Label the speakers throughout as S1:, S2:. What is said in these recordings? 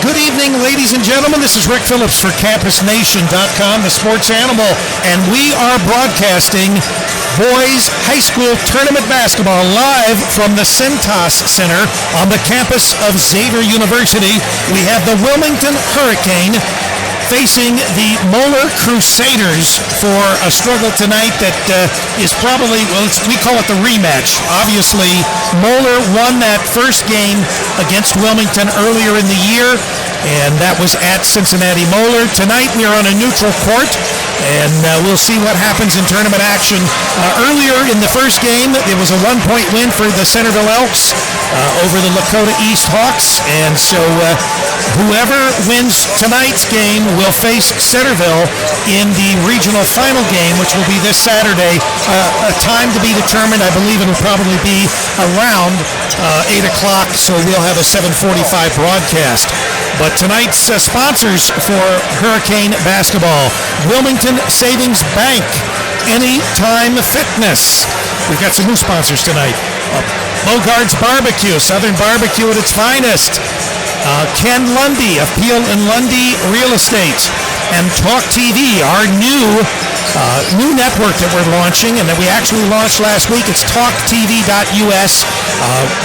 S1: Good evening, ladies and gentlemen. This is Rick Phillips for CampusNation.com, the sports animal, and we are broadcasting boys high school tournament basketball live from the Cintas Center on the campus of Xavier University. We have the Wilmington Hurricane facing the Moeller Crusaders for a struggle tonight that is probably, we call it the rematch. Obviously, Moeller won that first game against Wilmington earlier in the year, and that was at Cincinnati Moeller. Tonight, we are on a neutral court, and we'll see what happens in tournament action. Earlier in the first game, it was a one-point win for the Centerville Elks over the Lakota East Hawks, and so whoever wins tonight's game will face Centerville in the regional final game, which will be this Saturday. A time to be determined. I believe it will probably be around 8 o'clock, so we'll have a 7:45 broadcast. But tonight's sponsors for Hurricane basketball: Wilmington Savings Bank, Anytime Fitness. We've got some new sponsors tonight. Bogart's Barbecue, Southern Barbecue at its finest. Ken Lundy of Peel and Lundy Real Estate, and Talk TV, our new network that we're launching and that we actually launched last week. It's talktv.us.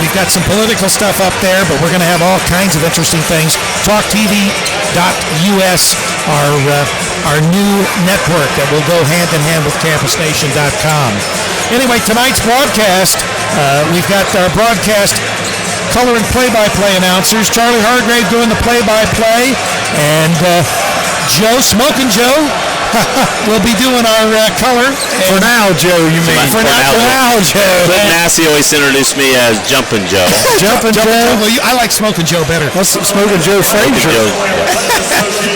S1: We've got some political stuff up there, but we're going to have all kinds of interesting things. Talktv.us, our new network that will go hand in hand with CampusNation.com. Anyway, tonight's broadcast, we've got our broadcast color and play-by-play announcers. Charlie Hargrave doing the play-by-play, and Joe, Smokin' Joe, will be doing our color.
S2: For now, Joe, you mean?
S1: For now, Joe.
S3: But Massey always introduced me as Jumpin' Joe.
S1: Jumpin' Joe? Well, I like Smokin' Joe better.
S2: That's Smokin' Joe Frazier.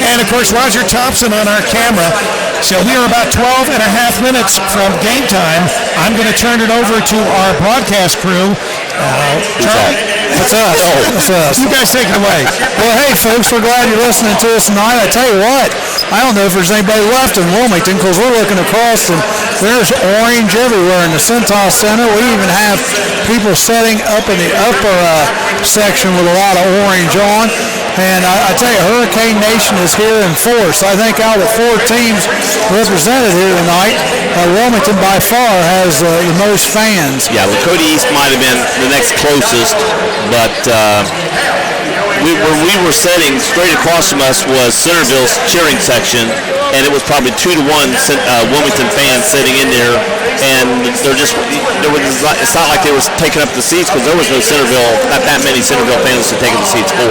S1: And, of course, Roger Thompson on our camera. So we are about 12 and a half minutes from game time. I'm going to turn it over to our broadcast crew. Charlie?
S2: That's us. That's us.
S1: You guys take it away.
S2: Well, hey, folks, we're glad you're listening to us tonight. I tell you what, I don't know if there's anybody left in Wilmington, because we're looking across from, there's orange everywhere in the Cintas Center. We even have people setting up in the upper section with a lot of orange on. And I tell you, Hurricane Nation is here in force. I think out of the 4 teams represented here tonight, Wilmington by far has the most fans.
S3: Yeah, Lakota East might have been the next closest, but where we were sitting straight across from us was Centerville's cheering section, and it was probably 2-1 Wilmington fans sitting in there, and it's not like they were taking up the seats, because there was not that many Centerville fans to take the seats for.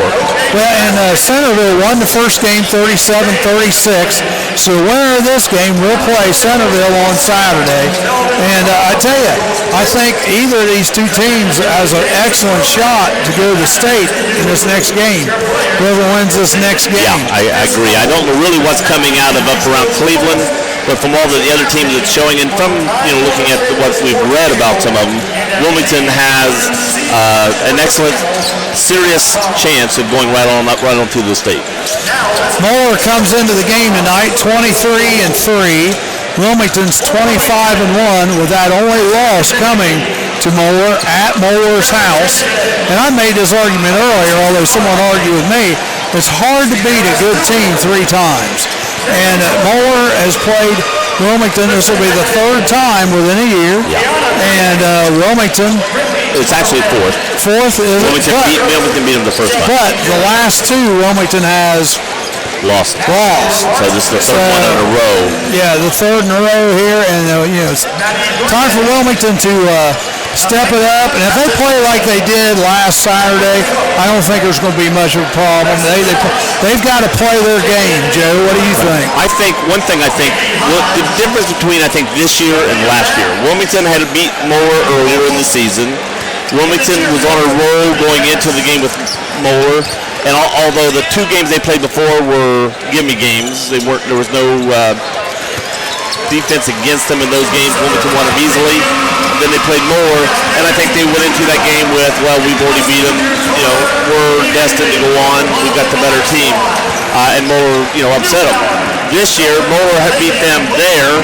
S2: Well, and Centerville won the first game 37-36, so the winner of this game will play Centerville on Saturday. And I tell you, I think either of these 2 teams has an excellent shot to go to the state in this next game. Whoever wins this next game.
S3: Yeah, I agree. I don't know really what's coming out of up around Cleveland, but from all the other teams that's showing, and from looking at what we've read about some of them, Wilmington has an excellent, serious chance of going right on through the state.
S2: Moeller comes into the game tonight 23-3. Wilmington's 25-1, with that only loss coming to Moeller at Moeller's house. And I made this argument earlier, although someone argued with me, it's hard to beat a good team 3 times. And Moeller has played Wilmington. This will be the 3rd time within a year.
S3: Yeah.
S2: And Wilmington...
S3: It's actually 4th.
S2: 4th is...
S3: Wilmington beat them the first time.
S2: But the last 2, Wilmington has...
S3: Lost.
S2: So
S3: this is the 3rd one in a row.
S2: Yeah, the 3rd in a row here, and it's time for Wilmington to step it up. And if they play like they did last Saturday, I don't think there's going to be much of a problem. They've got to play their game. Joe, what do you think?
S3: I think the difference between this year and last year, Wilmington had to beat Moeller earlier in the season. Wilmington was on a roll going into the game with Moeller. And although the 2 games they played before were gimme games, there was no defense against them in those games. Wilmington won them easily. Then they played Moeller, and I think they went into that game with, well, we've already beat them. We're destined to go on. We've got the better team. And Moeller, upset them. This year, Moeller had beat them there,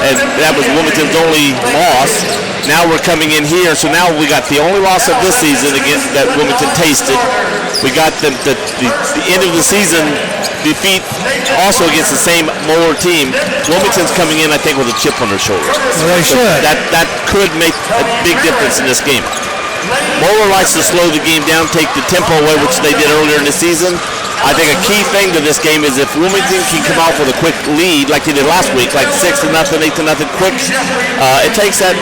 S3: and that was Wilmington's only loss. Now we're coming in here, so now we got the only loss of this season against that Wilmington tasted. We got the end of the season defeat also against the same Moeller team. Wilmington's coming in, I think, with a chip on their shoulder.
S2: Well, they should.
S3: That could make a big difference in this game. Moeller likes to slow the game down, take the tempo away, which they did earlier in the season. I think a key thing to this game is if Wilmington can come out with a quick lead like they did last week, like 6-0, 8-0 quick, it takes that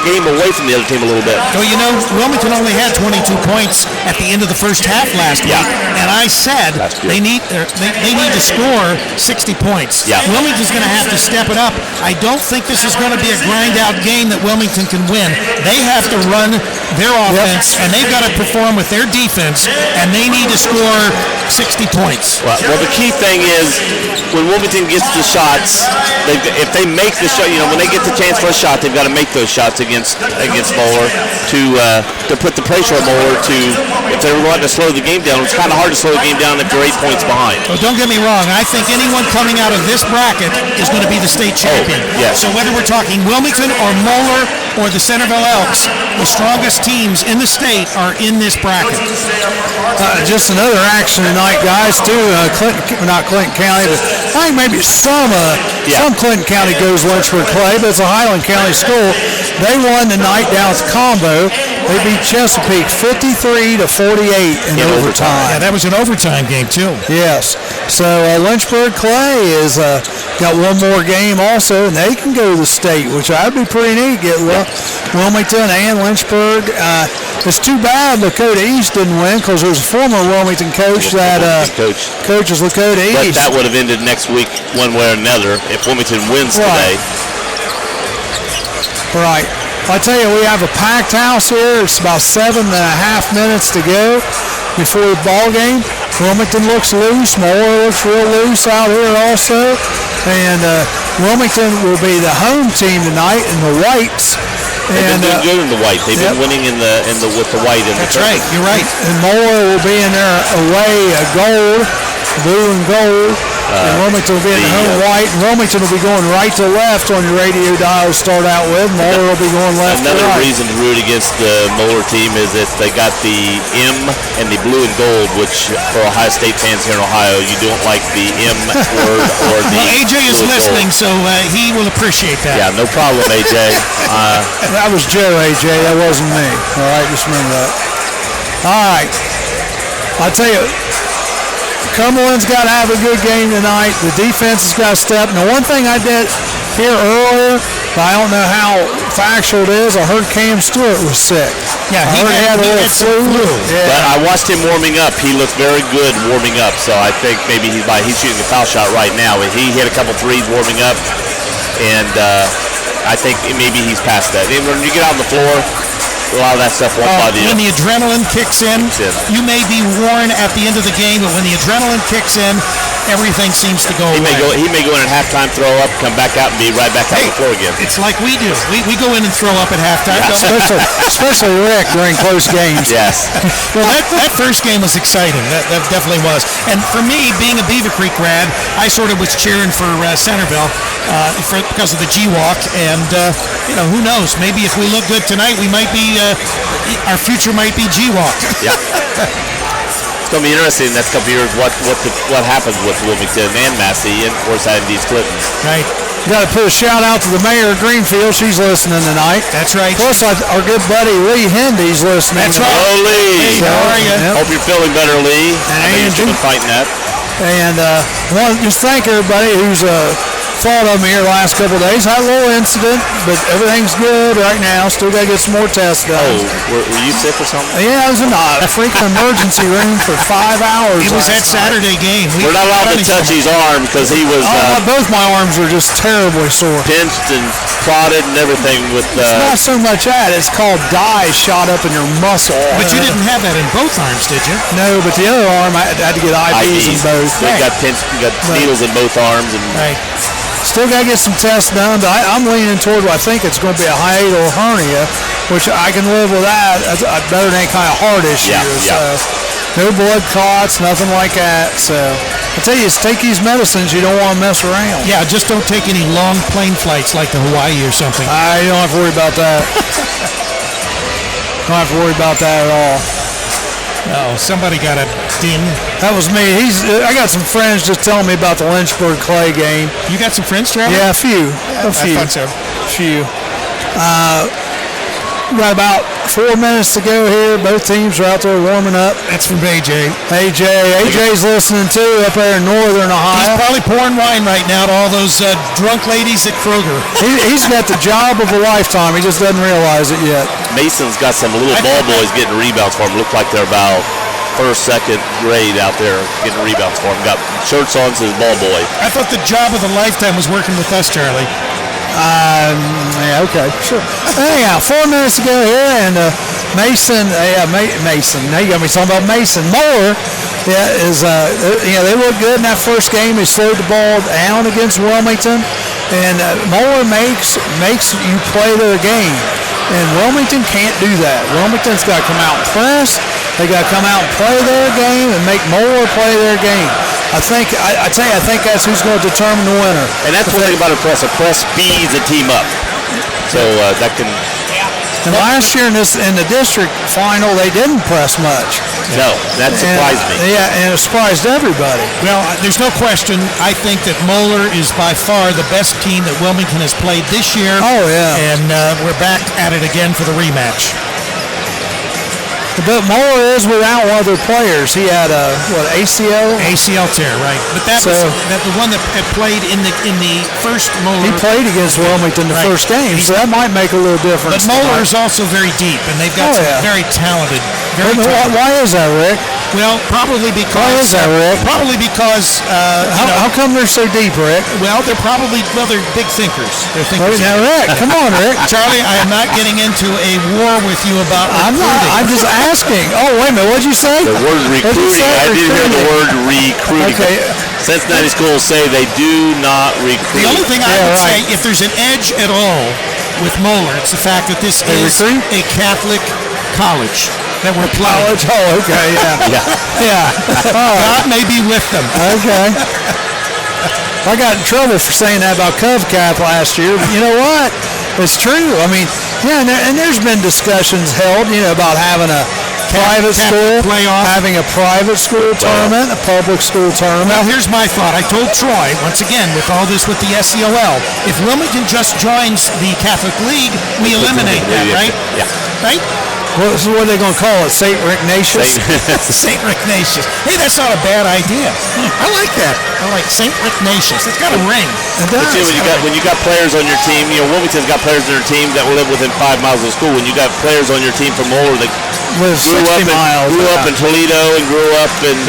S3: game away from the other team a little bit.
S1: Well, you know, Wilmington only had 22 points at the end of the first half last week, and I said they need to score 60 points.
S3: Yeah.
S1: Wilmington's going to have to step it up. I don't think this is going to be a grind-out game that Wilmington can win. They have to run their offense, and they've got to perform with their defense, and they need to score 60 points.
S3: Well, the key thing is when Wilmington gets the shots, if they make the shot, when they get the chance for a shot, they've got to make those shots against Moeller to put the pressure on Moeller if they're going to slow the game down. It's kind of hard to slow the game down if you're 8 points behind.
S1: Well, don't get me wrong. I think anyone coming out of this bracket is going to be the state champion.
S3: Yes.
S1: So whether we're talking Wilmington or Moeller or the Centerville Elks, the strongest teams in the state are in this bracket.
S2: Just another action tonight, guys, too. Not Clinton County, but I think maybe some Clinton County goes Lynchburg play, but it's a Highland County school. They won tonight down at Combo. They beat Chesapeake 53-48 in overtime.
S1: Yeah, that was an overtime game, too.
S2: Yes. So Lynchburg Clay is got one more game also, and they can go to the state, which I'd be pretty neat. Get Wilmington and Lynchburg. It's too bad Lakota East didn't win because there's a former Wilmington coach that coaches Lakota East.
S3: But that would have ended next week one way or another if Wilmington wins today.
S2: Right. I tell you, we have a packed house here. It's about 7.5 minutes to go before the ball game. Wilmington looks loose. Moeller looks real loose out here also. And Wilmington will be the home team tonight in the whites.
S3: They've been doing good in the white. They've been winning with the white.
S1: That's right. You're right.
S2: And Moeller will be in there away gold, blue and gold. And Wilmington will be in the home white. And Wilmington will be going right to left on your radio dial to start out with. Moeller will be going left to right.
S3: Another reason to root against the Moeller team is that they got the M and the blue and gold, which for Ohio State fans here in Ohio, you don't like the M word or the
S1: Well, AJ is listening, so he will appreciate that.
S3: Yeah, no problem, AJ.
S2: That was Joe, AJ. That wasn't me. All right, just remember that. All right. I'll tell you, Cumberland's got to have a good game tonight. The defense has got to step. Now, one thing I did hear earlier, but I don't know how factual it is, I heard Cam Stewart was sick.
S1: Yeah,
S2: he had a little flu. Yeah.
S3: But I watched him warming up. He looked very good warming up, so I think maybe he's shooting a foul shot right now. He hit a couple threes warming up, and I think maybe he's past that. When you get out on the floor, a lot of that stuff won't bother you.
S1: When the adrenaline kicks in, you may be worn at the end of the game, but when the adrenaline kicks in, everything seems to go away.
S3: He may go in at halftime, throw up, come back out, and be right back on the floor again.
S1: It's like we do. We go in and throw up at halftime.
S2: Yeah, especially Rick during close games.
S3: Yes.
S1: Well, that first game was exciting. That definitely was. And for me, being a Beaver Creek grad, I sort of was cheering for Centerville because of the G-Walk. And, who knows? Maybe if we look good tonight, we might be, our future might be G-Walk.
S3: Yeah. It's going to be interesting in the next couple of years what happens with Wilmington and Massey and, of course, East Clinton.
S1: Right.
S2: Got to put a shout out to the mayor of Greenfield. She's listening tonight.
S1: That's right.
S2: Plus, our good buddy Lee Hendy's listening.
S1: That's right.
S3: Oh, Lee.
S1: Hey, how are you?
S3: Yep. Hope you're feeling better, Lee.
S2: And
S3: Angie. You've been fighting that.
S2: And I want to just thank everybody who's fought on me here the last couple of days. Had a little incident, but everything's good right now. Still got to get some more tests done.
S3: Oh, were you sick or something?
S2: Yeah, I was in a freaking emergency room for 5 hours.
S1: It was that Saturday game.
S3: We're not allowed to touch his arm because he was
S2: both my arms were just terribly sore.
S3: Pinched and prodded and everything with
S2: It's not so much that. It's called dye shot up in your muscle.
S1: But you didn't have that in both arms, did you?
S2: No, but the other arm, I had to get IVs in both.
S3: So you got pinched, you got needles in both arms. And
S1: right.
S2: Still got to get some tests done, but I'm leaning toward what I think it's going to be a hiatal hernia, which I can live with that. That's better than any kind of heart issue.
S3: Yeah.
S2: So no blood clots, nothing like that. So I tell you, take these medicines. You don't want to mess around.
S1: Yeah, just don't take any long plane flights like to Hawaii or something.
S2: You don't have to worry about that. Don't have to worry about that at all.
S1: Oh, somebody got a ding.
S2: That was me. I got some friends just telling me about the Lynchburg Clay game.
S1: You got some friends, Trevor?
S2: Yeah, a few.
S1: I thought so.
S2: A few. We got about 4 minutes to go here. Both teams are out there warming up.
S1: That's from AJ.
S2: AJ's listening too up there in northern Ohio.
S1: He's probably pouring wine right now to all those drunk ladies at Kroger.
S2: He's got the job of a lifetime. He just doesn't realize it yet.
S3: Mason's got some little ball boys getting rebounds for him. Look like they're about first, second grade out there getting rebounds for him. Got shirts on, says ball boy.
S1: I thought the job of a lifetime was working with us, Charlie.
S2: Yeah, okay, sure. Anyhow, 4 minutes to go here, and Mason. Now you got me talking about Mason. Moeller, they look good in that first game. They slowed the ball down against Wilmington, and Moeller makes you play their game. And Wilmington can't do that. Wilmington's got to come out and press. They got to come out and play their game and make Moeller play their game. I think that's who's going to determine the winner.
S3: And that's one thing about a press. A press speeds a team up. So that can.
S2: And last year in the district final, they didn't press much.
S3: No, that surprised me.
S2: Yeah, and it surprised everybody.
S1: Well, there's no question. I think that Moeller is by far the best team that Wilmington has played this year.
S2: Oh, yeah.
S1: And we're back at it again for the rematch.
S2: But Moeller is without one of their players. He had a ACL?
S1: ACL tear, right? But that was the one that played in the first Moeller.
S2: He played against Wilmington the first game, so that might make a little difference.
S1: But Moeller is also very deep, and they've got some very talented.
S2: Why is that, Rick?
S1: Well, probably because.
S2: Why is that, Rick?
S1: Probably because.
S2: How come they're so deep, Rick?
S1: Well, they're big thinkers. They're thinkers.
S2: Now, Rick, come on, Rick.
S1: Charlie, I am not getting into a war with you about recruiting.
S2: I'm not. I'm just asking. Oh, wait a minute. What'd you say?
S3: The word recruiting. I didn't hear the word recruiting.
S2: Okay.
S3: Cincinnati schools say they do not recruit.
S1: The only thing I would say, if there's an edge at all with Moeller, it's the fact that this is a Catholic college that we're playing.
S2: College? Oh, okay, yeah.
S1: God may be with them.
S2: Okay. I got in trouble for saying that about CovCath last year, but you know what? It's true. I mean, and there's been discussions held, about having a private school, having a private school tournament, a public school tournament.
S1: Well, here's my thought. I told Troy, once again, with all this with the SEOL, if Wilmington just joins the Catholic League, we eliminate that, right?
S3: Yeah.
S1: Right?
S2: What are they going to call it? St. Rignatius?
S1: St. Rignatius. Hey, that's not a bad idea. I like that. I like St. Rignatius. It's got a ring.
S2: It does.
S3: But when you got players on your team, Wilmington's got players on their team that will live within 5 miles of school. When you got players on your team from Moeller that grew up in Toledo and grew up in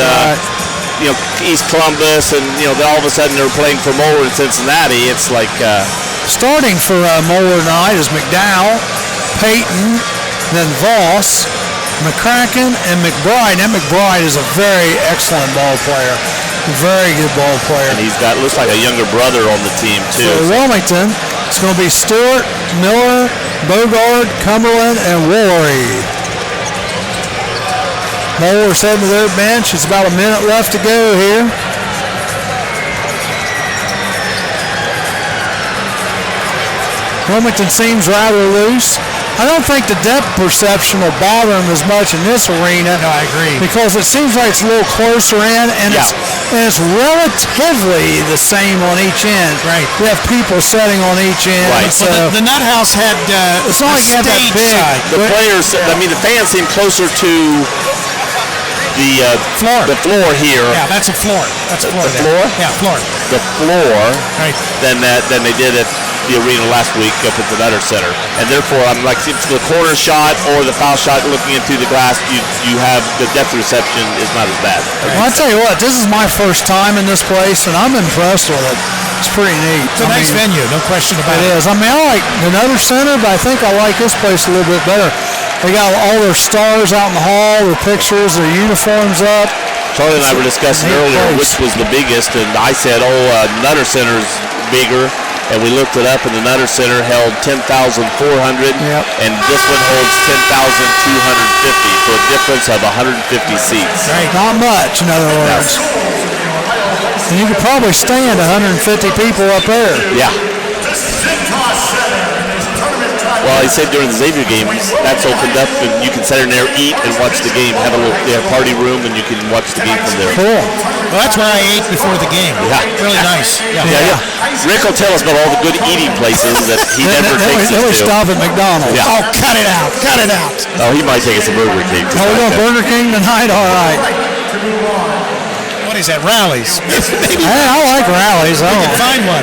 S3: East Columbus, and then all of a sudden they're playing for Moeller in Cincinnati. It's like
S2: starting for Moeller tonight is McDowell, Payton, then Voss, McCracken, and McBride. And McBride is a very excellent ball player. Very good ball player.
S3: And he's got, looks like a younger brother on the team, too.
S2: For Wilmington, it's going to be Stewart, Miller, Bogard, Cumberland, and Woolery. Moeller's heading to their bench. It's about a minute left to go here. Wilmington seems rather loose. I don't think the depth perception will bother them as much in this arena.
S1: No, I agree.
S2: Because it seems like it's a little closer in, and it's relatively the same on each end.
S1: Right.
S2: We have people sitting on each end.
S3: Right.
S2: So
S1: well, the Nut House had
S2: it's not like you have that big.
S3: The players, the fans seem closer to the
S1: floor.
S3: The floor here.
S1: Yeah, that's a floor. That's a floor.
S3: The floor?
S1: Yeah, floor.
S3: The floor.
S1: Right.
S3: Than they did at the arena last week up at the Nutter Center, and therefore I'm like, if the corner shot or the foul shot looking into the glass, you have the depth reception is not as bad.
S2: Well, I'll tell you what, this is my first time in this place, and I'm impressed with it. It's pretty neat.
S1: It's a nice venue, no question about it.
S2: It is. I mean, I like the Nutter Center, but I think I like this place a little bit better. They got all their stars out in the hall, their pictures, their uniforms up.
S3: Charlie and I were discussing earlier which was the biggest, and I said, Nutter Center's bigger. And we looked it up, and the Nutter Center held 10,400, and this one holds 10,250, so a difference of 150 seats.
S2: Right. Not much, in other words. And you could probably stand 150 people up there.
S3: Yeah. Well, he said during the Xavier game, that's opened up, and you can sit in there, eat, and watch the game. Have a little party room, and you can watch the game from there.
S2: Cool.
S1: Well, that's where I ate before the game.
S3: Yeah.
S1: Really nice.
S3: Yeah. Rick will tell us about all the good eating places that he never takes us
S2: Then we
S3: to.
S2: stop at McDonald's.
S3: Yeah.
S1: Oh, cut it out. Cut it out.
S3: Oh, he might take us to Burger King.
S2: Oh, we're going Burger King tonight? All right.
S1: What is that, Rallies? Maybe
S2: Hey, I like rallies.
S1: we can find one.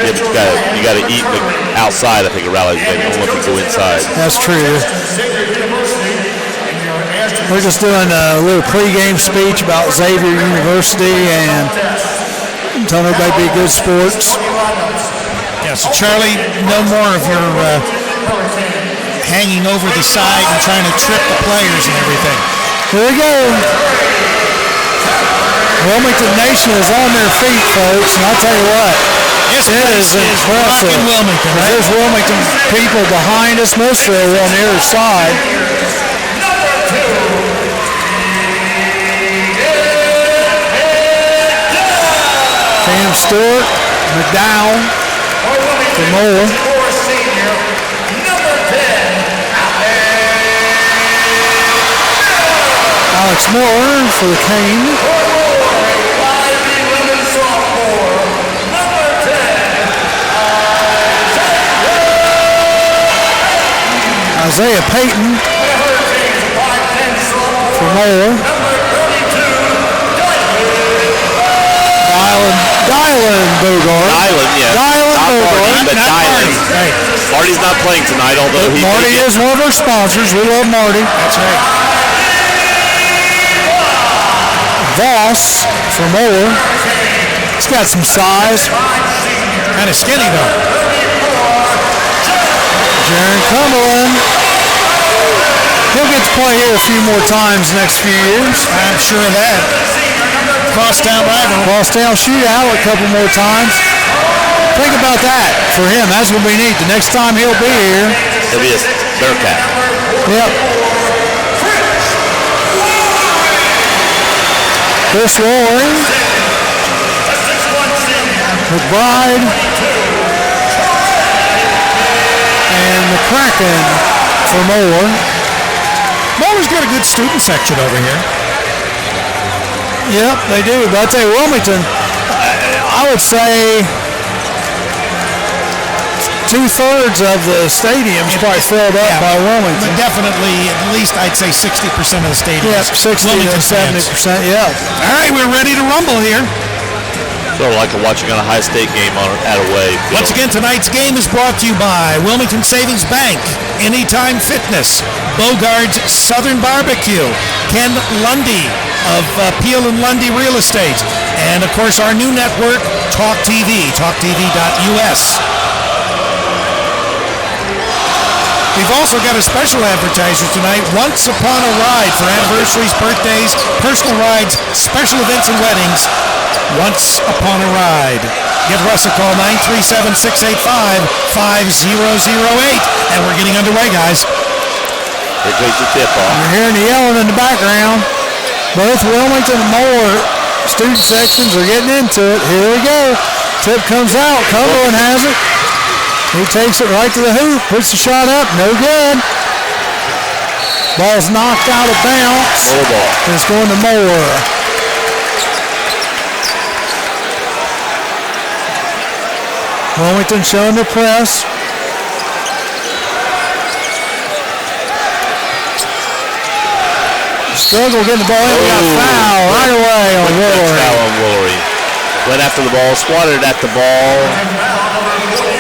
S3: You got to eat outside, I think, at rallies. You don't want to go inside.
S2: That's true. We're just doing a little pregame speech about Xavier University and telling everybody to be good sports.
S1: Yeah, so Charlie, no more of your hanging over the side and trying to trip the players and everything.
S2: Here we go. Wilmington Nation is on their feet, folks, and I'll tell you what.
S1: Yes,
S2: It is impressive.
S1: rocking Wilmington, right?
S2: There's Wilmington people behind us, most of them on the other side. Cam Stewart, McDowell, for Moeller. Alex Moeller for the Cane. Isaiah Payton for Moeller. Dylan Bogart.
S3: Dylan, yeah.
S2: Dylan
S3: Not
S2: Bogart.
S3: Marty, but
S1: Not
S3: Dylan.
S1: Marty. Hey,
S3: Marty's not playing tonight, although he
S2: Marty
S3: did
S2: is one of our sponsors. We love Marty.
S1: that's right.
S2: Voss for Moeller. He's got some size.
S1: Kind of skinny, though.
S2: Jaron Cumberland. He'll get to play here a few more times next few years.
S1: I'm sure of that. Crosstown rival.
S2: Crosstown shootout a couple more times. Think about that for him. That's what we need. The next time he'll be here.
S3: He'll be a Bearcat.
S2: Yep. Chris Roaring. McBride. And McCracken for Moeller.
S1: Moeller's got a good student section over here.
S2: Yep, they do. But I tell you, Wilmington, I would say 2/3 of the stadium's probably filled up by Wilmington.
S1: But definitely, at least I'd say 60% of the stadium.
S2: Yep, 60 to 70%. Yeah.
S1: All right, we're ready to rumble here.
S3: Sort of like watching on a high state game at away.
S1: Once again, tonight's game is brought to you by Wilmington Savings Bank, Anytime Fitness, Bogart's Southern Barbecue, Ken Lundy of Peel and Lundy Real Estate, and of course our new network, Talk TV, talktv.us. We've also got a special advertiser tonight, Once Upon a Ride, for anniversaries, birthdays, personal rides, special events and weddings. Once Upon a Ride. Give Russ a call, 937-685-5008. And we're getting underway, guys.
S3: Here goes the tip-off.
S2: You're hearing the yelling in the background. Both Wilmington and Moeller student sections are getting into it. Here we go. Tip comes out. Cumberland has it. He takes it right to the hoop. Puts the shot up. No good. Ball's knocked out of bounds.
S3: Full ball.
S2: It's going to Moeller. Wilmington showing the press. Struggle getting the ball in. We got a foul right away on Woolery.
S3: Foul on Woolery. Went after the ball, swatted at the ball.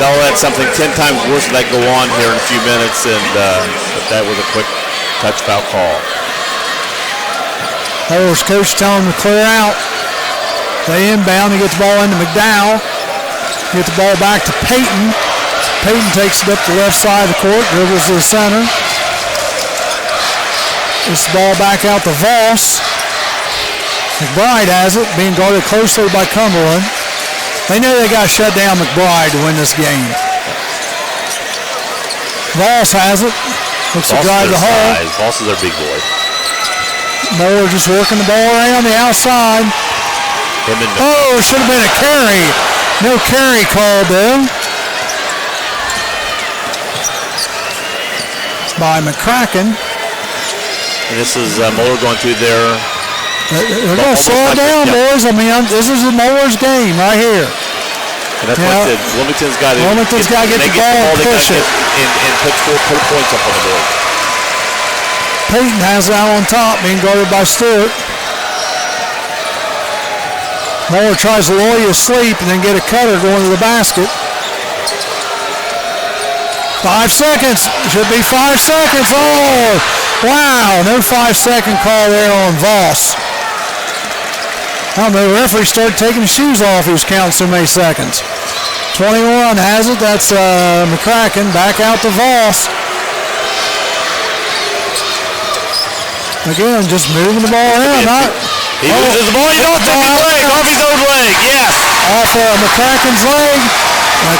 S3: They'll let something 10 times worse than that go on here in a few minutes, and but that was a quick touch foul call.
S2: Moeller's coach telling them to clear out. They inbound. He gets the ball into McDowell. Get the ball back to Payton. Payton takes it up the left side of the court, dribbles to the center. Gets the ball back out to Voss. McBride has it, being guarded closely by Cumberland. They know they got to shut down McBride to win this game. Voss has it. Looks to drive the hole.
S3: Voss is their big boy.
S2: Moeller just working the ball around the outside. Oh, it should have been a carry. No carry called though. By McCracken.
S3: And this is Moeller going through there.
S2: They're going to slow it down, boys. I mean, this is the Moeller's game right here.
S3: And that's what I said. Wilmington's got to
S2: get the ball and push it.
S3: And put points up on the board.
S2: Peyton has that on top, being guarded by Stewart. Moeller tries to lull you asleep and then get a cutter going to the basket. 5 seconds. Should be 5 seconds. Oh, wow. No 5-second call there on Voss. I don't know. The referee started taking his shoes off. He was counting so many seconds. 21 has it. That's McCracken. Back out to Voss. Again, just moving the ball around.
S3: He loses the ball. You don't take his leg. Off his own leg. Yes.
S2: Off McCracken's leg.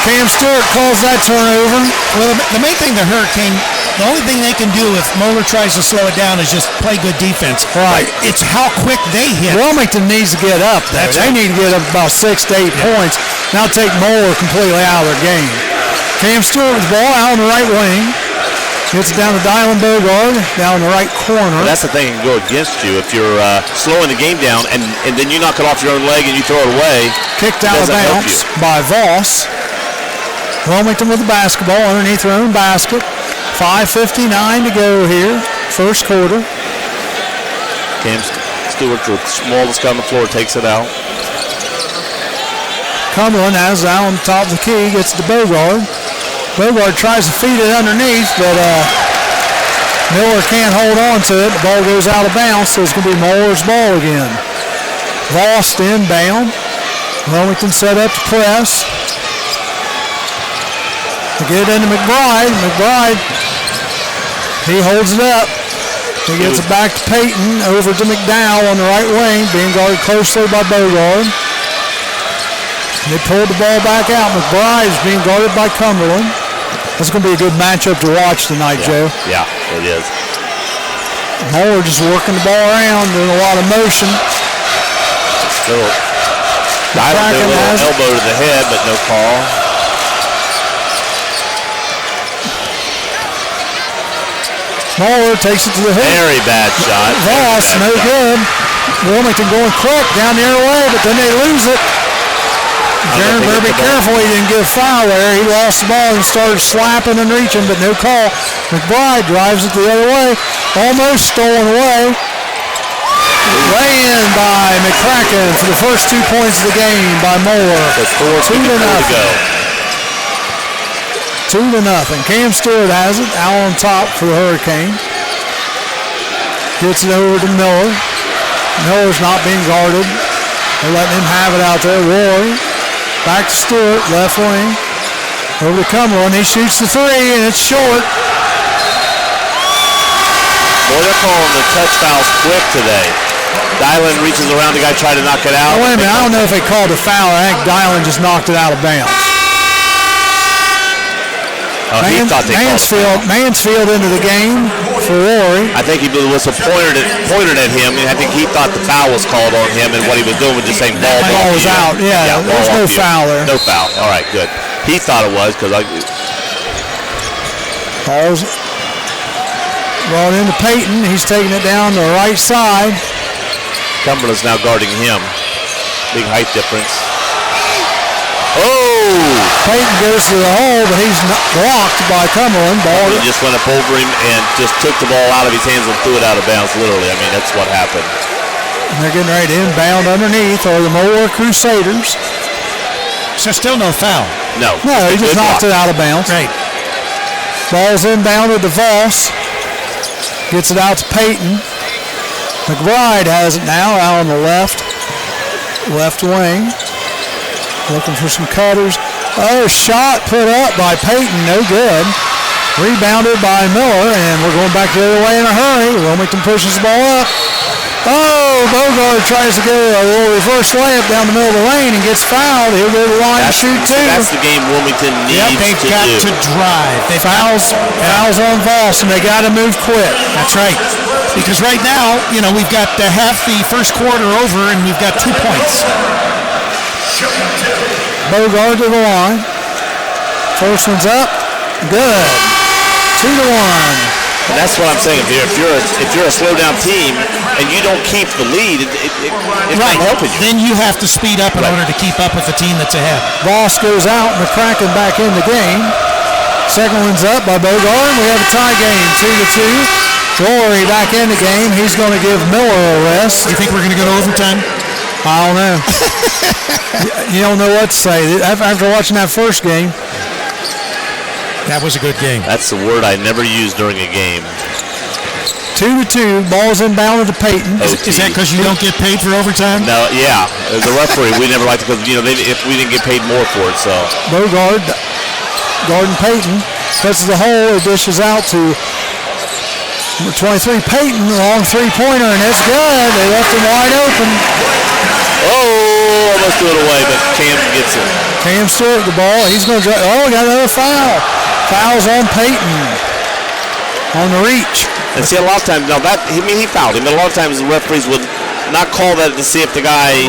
S2: Cam Stewart calls that turnover.
S1: Well, the main thing, the Hurricane, the only thing they can do if Moeller tries to slow it down is just play good defense.
S2: Right.
S1: It's how quick they hit.
S2: Wilmington needs to get up there. They need to get up about 6 to 8 points. Now take Moeller completely out of their game. Cam Stewart with the ball out on the right wing. Gets it down to Dylan Bogard, down in the right corner.
S3: Well, that's the thing that can go against you. If you're slowing the game down and then you knock it off your own leg and you throw it away.
S2: Kicked out of bounds by Voss. Wilmington with the basketball underneath their own basket. 5:59 to go here, first quarter.
S3: Cam Stewart, the smallest guy on the floor, takes it out.
S2: Cumberland has it out on top of the key, gets to Bogard. Bogard tries to feed it underneath, but Miller can't hold on to it. The ball goes out of bounds, so it's going to be Moeller's ball again. Voss inbound. Wilmington set up to press. They get it into McBride. McBride, he holds it up. He gets it back to Peyton, over to McDowell on the right wing, being guarded closely by Bogard. They pulled the ball back out. McBride is being guarded by Cumberland. That's going to be a good matchup to watch tonight, Joe.
S3: Yeah, it is.
S2: Moeller just working the ball around, doing a lot of motion.
S3: Little elbow to the head, but no call.
S2: Moeller takes it to the hoop.
S3: Very bad shot.
S2: Voss, no good. Wilmington going quick down the other way, but then they lose it. Jaron better be careful he didn't get a foul there. He lost the ball and started slapping and reaching, but no call. McBride drives it the other way. Almost stolen away. Lay in by McCracken for the first 2 points of the game by Moeller. 2 to nothing. 2 to nothing. Cam Stewart has it out on top for the Hurricane. Gets it over to Miller. Miller's not being guarded. They're letting him have it out there. Roy. Back to Stewart, left wing. Over to Cumberland. He shoots the three, and it's short.
S3: Boy, they're calling the touch fouls quick today. Dylan reaches around the guy, trying to knock it out.
S2: Oh, wait a minute. I don't know if they called a foul. I think Dylan just knocked it out of bounds. Mansfield into the game for Rory.
S3: I think the whistle pointed at him, and I think he thought the foul was called on him, and what he was doing was just saying ball
S2: was out. Yeah, there's no foul there.
S3: No foul. All right, good. He thought it was because
S2: Ball's brought into Peyton. He's taking it down the right side.
S3: Cumberland's now guarding him. Big height difference. Oh!
S2: Peyton goes to the hole, but he's blocked by Cumberland.
S3: He just went up over him and just took the ball out of his hands and threw it out of bounds, literally. I mean, that's what happened.
S2: And they're getting ready to inbound underneath are the Moeller Crusaders.
S1: So still no foul?
S2: No, he just knocked it out of bounds.
S1: Right.
S2: Ball's inbounded to Voss. Gets it out to Peyton. McBride has it now out on the left wing. Looking for some cutters. Oh, shot put up by Peyton, no good. Rebounded by Miller, and we're going back the other way in a hurry. Wilmington pushes the ball up. Oh, Bogard tries to go a little reverse layup down the middle of the lane and gets fouled. He'll go to the line to shoot two.
S3: That's the game Wilmington needs to do.
S1: They've got to drive.
S2: Fouls on Voss, and they got to move quick.
S1: That's right. Because right now, we've got half the first quarter over, and we've got 2 points.
S2: Bogard to the line. First one's up. Good. 2-1.
S3: And that's what I'm saying. If you're a slow down team and you don't keep the lead, it's not helping you.
S1: Then you have to speed up in order to keep up with the team that's ahead.
S2: Voss goes out, McCracken back in the game. Second one's up by Bogard. We have a tie game, 2-2. Rory back in the game. He's going to give Miller a rest.
S1: You think we're going to go to overtime?
S2: I don't know. You don't know what to say. After watching that first game.
S1: That was a good game.
S3: That's the word I never use during a game.
S2: 2-2. Ball's inbounded to Peyton.
S1: Is that because you don't get paid for overtime?
S3: No, yeah. As a referee, we never liked it because, if we didn't get paid more for it, so.
S2: Bogard, Garden Peyton, presses the hole, dishes out to number 23, Peyton, long three-pointer, and it's good. They left him wide open.
S3: Oh, almost threw it away, but Cam gets it.
S2: Cam Stewart the ball. He's going to drive. Oh, we got another foul. Foul's on Peyton on the reach.
S3: And see, a lot of times, he fouled him, but a lot of times the referees would not call that to see if the guy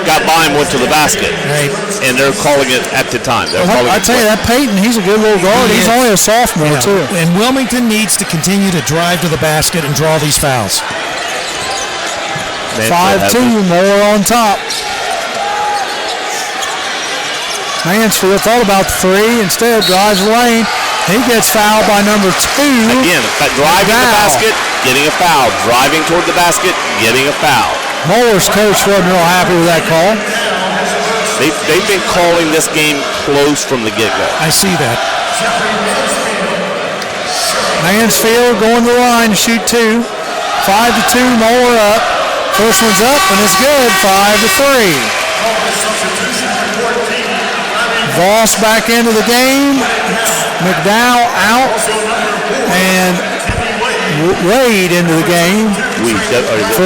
S3: got by and went to the basket.
S1: Right.
S3: And they're calling it at the time.
S2: I tell you, that Peyton, he's a good little guard. He's only a sophomore, too.
S1: And Wilmington needs to continue to drive to the basket and draw these fouls.
S2: 5-2, Moeller on top. Mansfield thought about the three, instead drives the lane. He gets fouled by number 2.
S3: Again, driving the basket, getting a foul. Driving toward the basket, getting a foul.
S2: Moeller's coach wasn't real happy with that call.
S3: They've been calling this game close from the get-go.
S1: I see that.
S2: Mansfield going to the line to shoot 2. 5-2, Moeller up. First one's up, and it's good. 5-3. Voss back into the game. McDowell out. And Wade into the game. For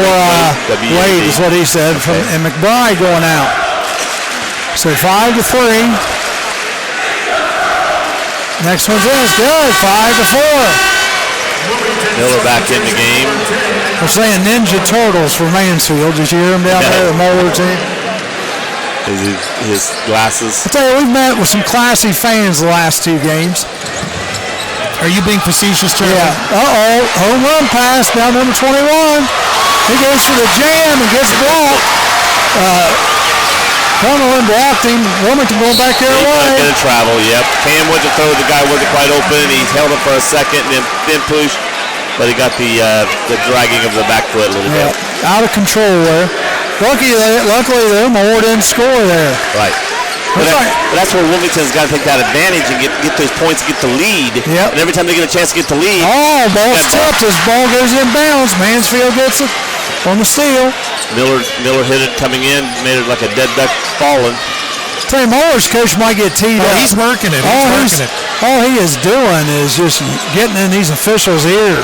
S2: Wade is what he said. And McBride going out. So 5-3. Next one's in. It's good. 5-4.
S3: Miller back in the game.
S2: We're saying Ninja Turtles for Mansfield. Did you hear him down there, the Moeller team?
S3: His glasses.
S2: I tell you, we've met with some classy fans the last 2 games.
S1: Are you being facetious, Charlie?
S2: Yeah. Home run pass down number 21. He goes for the jam and gets blocked. Cumberland blocked him. Wilmington going back their way.
S3: Going to travel, yep. Cam went to throw. The guy wasn't quite open. He held it for a second and then pushed. But he got the dragging of the back foot a little bit.
S2: Out of control there. Luckily, though, Moore didn't score there.
S3: Right. But that's where Wilmington's got to take that advantage and get those points, get the lead.
S2: Yep.
S3: And every time they get a chance to get the lead.
S2: Oh, ball's tipped. This ball goes in bounds. Mansfield gets it on the steal.
S3: Miller hit it coming in, made it like a dead duck falling.
S2: Tell you, Moeller's coach might get teed up.
S1: He's working it.
S2: All he is doing is just getting in these officials' ear.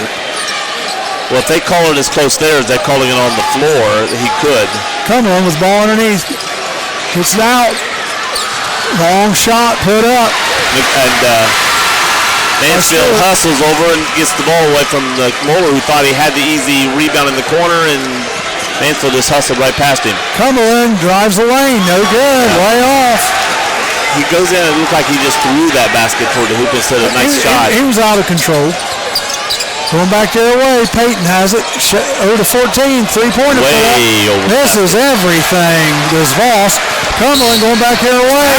S3: Well, if they call it as close there as they're calling it on the floor, he could.
S2: Cumberland with ball underneath. Gets it out. Long shot put up.
S3: And Mansfield hustles over and gets the ball away from Moeller, who thought he had the easy rebound in the corner, and Mansfield just hustled right past him.
S2: Cumberland drives the lane. No good. Way off.
S3: He goes in and it looked like he just threw that basket toward the hoop instead of a nice shot.
S2: He was out of control. Going back their way. Peyton has it. Over to 14. Three-pointer put up. This is everything. This Voss. Cumberland going back their way.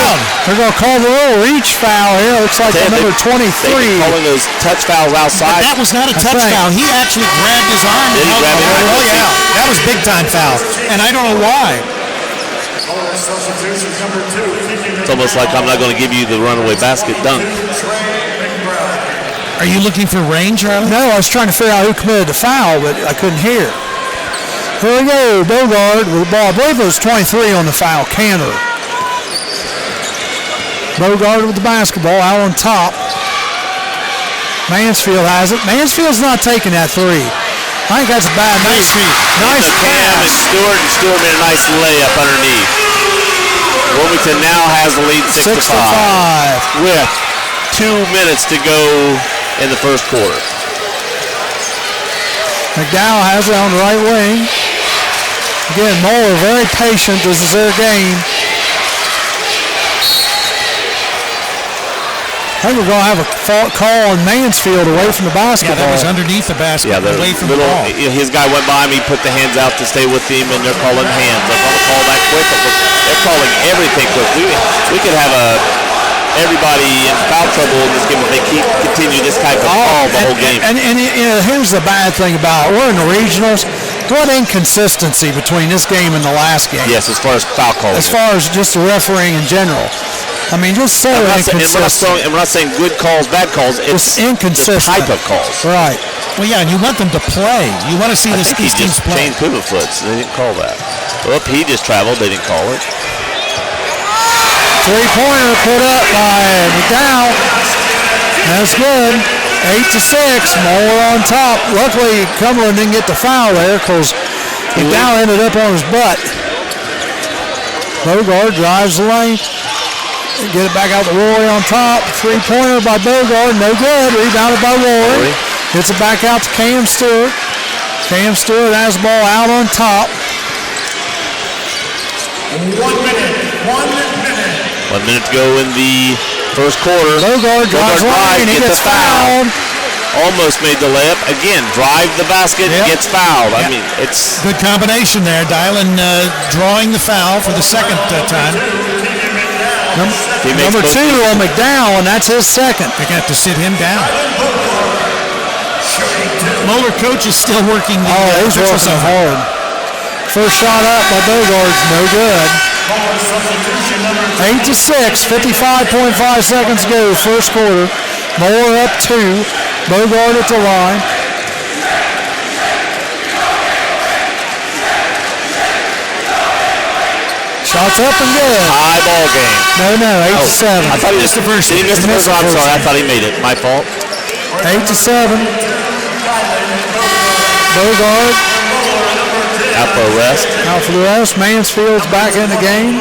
S2: They're going to call the little reach foul here. Looks like number 23.
S3: They're calling those touch fouls outside.
S1: But that was not a touch foul. He actually grabbed his arm.
S3: Did he grab it?
S1: Oh, yeah. That was big-time foul. And I don't know why.
S3: It's almost like I'm not going to give you the runaway basket dunk.
S1: Are you looking for rain, Charlie?
S2: No, I was trying to figure out who committed the foul, but I couldn't hear. Here we go. Bogard with the ball. I believe it was 23 on the foul. Cantor. Bogard with the basketball out on top. Mansfield has it. Mansfield's not taking that three. I think that's a bad move. Nice pass.
S3: And Stewart made a nice layup underneath. Wilmington now has the lead 6-5. With 2 minutes to go in the first quarter.
S2: McDowell has it on the right wing. Again, Moeller very patient. This is their game. I think we're going to have a call on Mansfield away from the basketball.
S1: Yeah, that was underneath the basketball, away from the ball.
S3: His guy went by him, he put the hands out to stay with him, and they're calling hands. They're going to call that quick. They're calling everything quick. We could have everybody in foul trouble in this game if they continue this type of call the whole game.
S2: And here's the bad thing about it. We're in the regionals. What inconsistency between this game and the last game.
S3: Yes, as far as foul calling.
S2: As far as just the refereeing in general. I mean, just so inconsistent.
S3: And we're not saying good calls, bad calls. It's
S2: inconsistent.
S3: The type of calls.
S2: Right.
S1: Well, yeah, and you want them to play. You want to see these teams play.
S3: Changed pivot foots. They didn't call that. Well, he just traveled. They didn't call it.
S2: Three-pointer put up by McDowell. That's good. 8-6. Moeller on top. Luckily, Cumberland didn't get the foul there because McDowell ended up on his butt. Bogard drives the lane. Get it back out to Rory on top. Three-pointer by Bogard. No good. Rebounded by Rory. Gets it back out to Cam Stewart. Cam Stewart has the ball out on top.
S1: 1 minute.
S3: 1 minute to go in the first quarter.
S2: Bogard drives lane. He gets fouled.
S3: Almost made the layup. Again, drive the basket, gets fouled. I mean, it's
S1: good combination there. Dylan drawing the foul for the second time.
S2: Number 2 on McDowell, and that's his second.
S1: They're going to have to sit him down. Moeller coach is still working the
S2: he's working hard. First shot up by Bogard's no good. 8-6, 55.5 seconds to go, first quarter. Moeller up 2. Bogard at the line. Shots up and good.
S3: High ball game.
S2: No, 8-7.
S3: I thought he missed the first. He missed the first one. I'm sorry. I thought he made it. My fault.
S2: 8-7. Bogard.
S3: Out for a rest.
S2: Out for the rest. Mansfield's back in the game.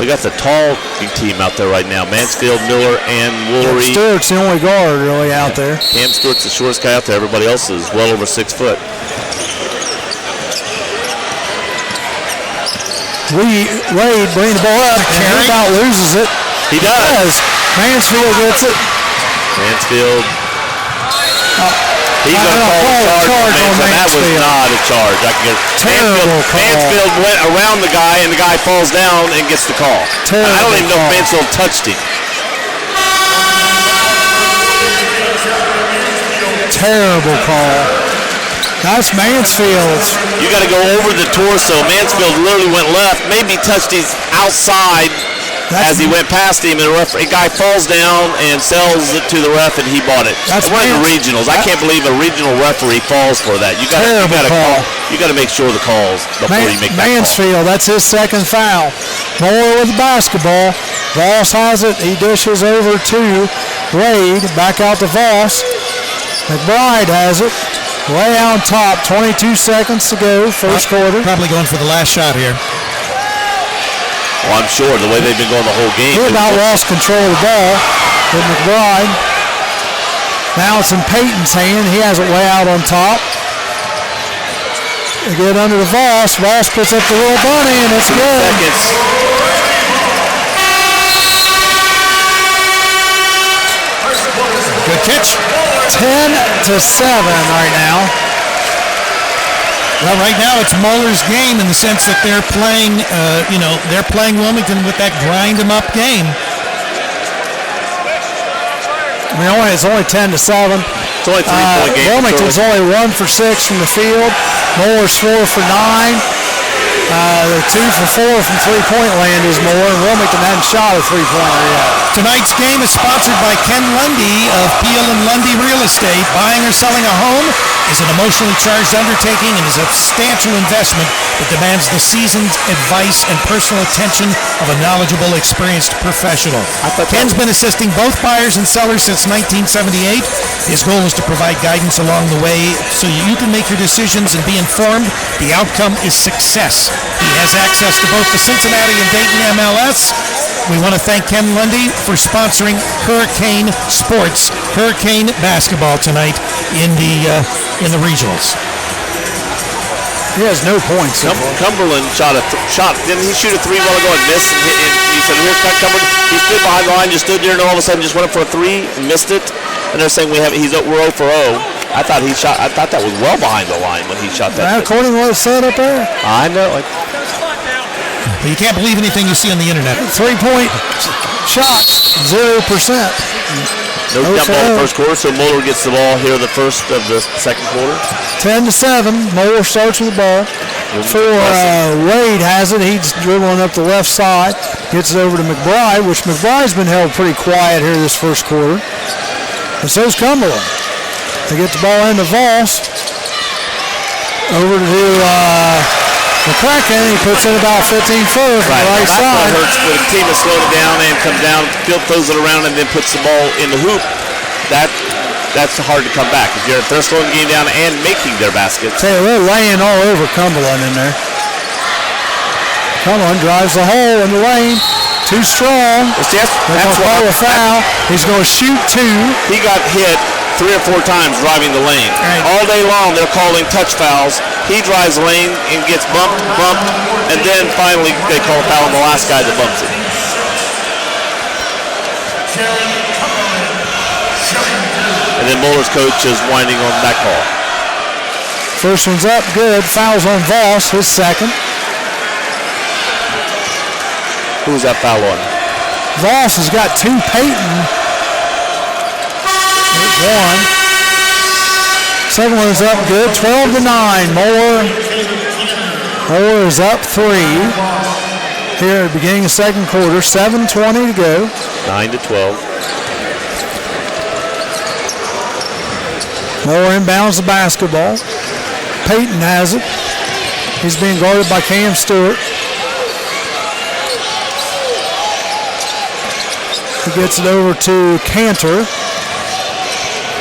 S3: We got the tall team out there right now. Mansfield, Miller, and Woolery.
S2: Stewart's the only guard really out there.
S3: Cam Stewart's the shortest guy out there. Everybody else is well over 6 foot.
S2: Wade brings the ball up. He about loses it.
S3: He does.
S2: Mansfield gets it.
S3: Mansfield. He's going to call a charge on Mansfield. That was not a charge.
S2: Terrible call.
S3: Mansfield went around the guy, and the guy falls down and gets the call.
S2: Terrible
S3: I don't even know if Mansfield touched him.
S2: Terrible call. That's Mansfield's.
S3: You got to go over the torso. Mansfield literally went left, maybe touched his outside as he went past him, and the guy falls down and sells it to the ref, and he bought it.
S2: That's
S3: one of the regionals. I can't believe a regional referee falls for that. You got to make sure the calls before you make that
S2: Mansfield, that's his second foul. Moeller with the basketball. Voss has it. He dishes over to Wade. Back out to Voss. McBride has it. Way on top. 22 seconds to go. First quarter.
S1: Probably going for the last shot here.
S3: Well, I'm sure the way they've been going the whole game.
S2: He about lost control of the ball with McBride. Now it's in Peyton's hand. He has it way out on top. They get under the Voss. Voss puts up the little bunny, and it's good.
S1: Good catch.
S2: 10-7 right now.
S1: Well, right now it's Moeller's game in the sense that they're playing, they're playing Wilmington with that grind 'em up game.
S2: I mean, it's only 10-7.
S3: It's only 3-point game.
S2: Wilmington's only 1 for 6 from the field. Moeller's 4 for 9. They're 2 for 4 from three-point land is Moeller, and Wilmington hadn't shot a three-pointer yet.
S1: Tonight's game is sponsored by Ken Lundy of Peel and Lundy Real Estate. Buying or selling a home is an emotionally charged undertaking and is a substantial investment that demands the seasoned advice and personal attention of a knowledgeable, experienced professional. Ken's been assisting both buyers and sellers since 1978. His goal is to provide guidance along the way so you can make your decisions and be informed. The outcome is success. He has access to both the Cincinnati and Dayton MLS. We want to thank Ken Lundy for sponsoring Hurricane Sports, Hurricane Basketball tonight in the in the regionals.
S2: He has no points.
S3: Cumberland shot. Didn't he shoot a three while ago and miss? And he said, "Here's Cumberland." He stood behind the line, just stood there, and all of a sudden just went up for a three and missed it. And they're saying we're 0 for 0. I thought that was well behind the line when he shot that.
S2: According to what it said up there.
S3: I know.
S1: But you can't believe anything you see on the internet.
S2: 3-point shots, 0%.
S3: No jump ball in the first quarter, so Moeller gets the ball here the first of the second quarter.
S2: 10-7. Moeller starts with the ball. Wade has it. He's dribbling up the left side. Gets it over to McBride, which McBride's been held pretty quiet here this first quarter. And so's Cumberland. They get the ball into Voss. Over to McCracken. He puts in about 15-footer from the right side.
S3: That's what hurts when a team has slowed it down and comes down, throws it around, and then puts the ball in the hoop. That's hard to come back. If they're slowing the game down and making their baskets.
S2: They're laying all over Cumberland in there. Cumberland drives the hole in the lane. Too strong.
S3: That's
S2: call a foul. He's going to shoot 2.
S3: He got hit 3 or 4 times driving the lane.
S1: Right.
S3: All day long they're calling touch fouls. He drives the lane and gets bumped, and then finally they call a foul on the last guy that bumps it. And then Moeller's coach is winding on that call.
S2: First one's up, good. Fouls on Voss, his second.
S3: Who's that foul on?
S2: Voss has got 2. Peyton. There's 1. Second one's up, good. 12-9. Moeller is up 3. Here at the beginning of the second quarter. 7:20 to go.
S3: 9-12.
S2: Moeller inbounds the basketball. Peyton has it. He's being guarded by Cam Stewart. He gets it over to Cantor.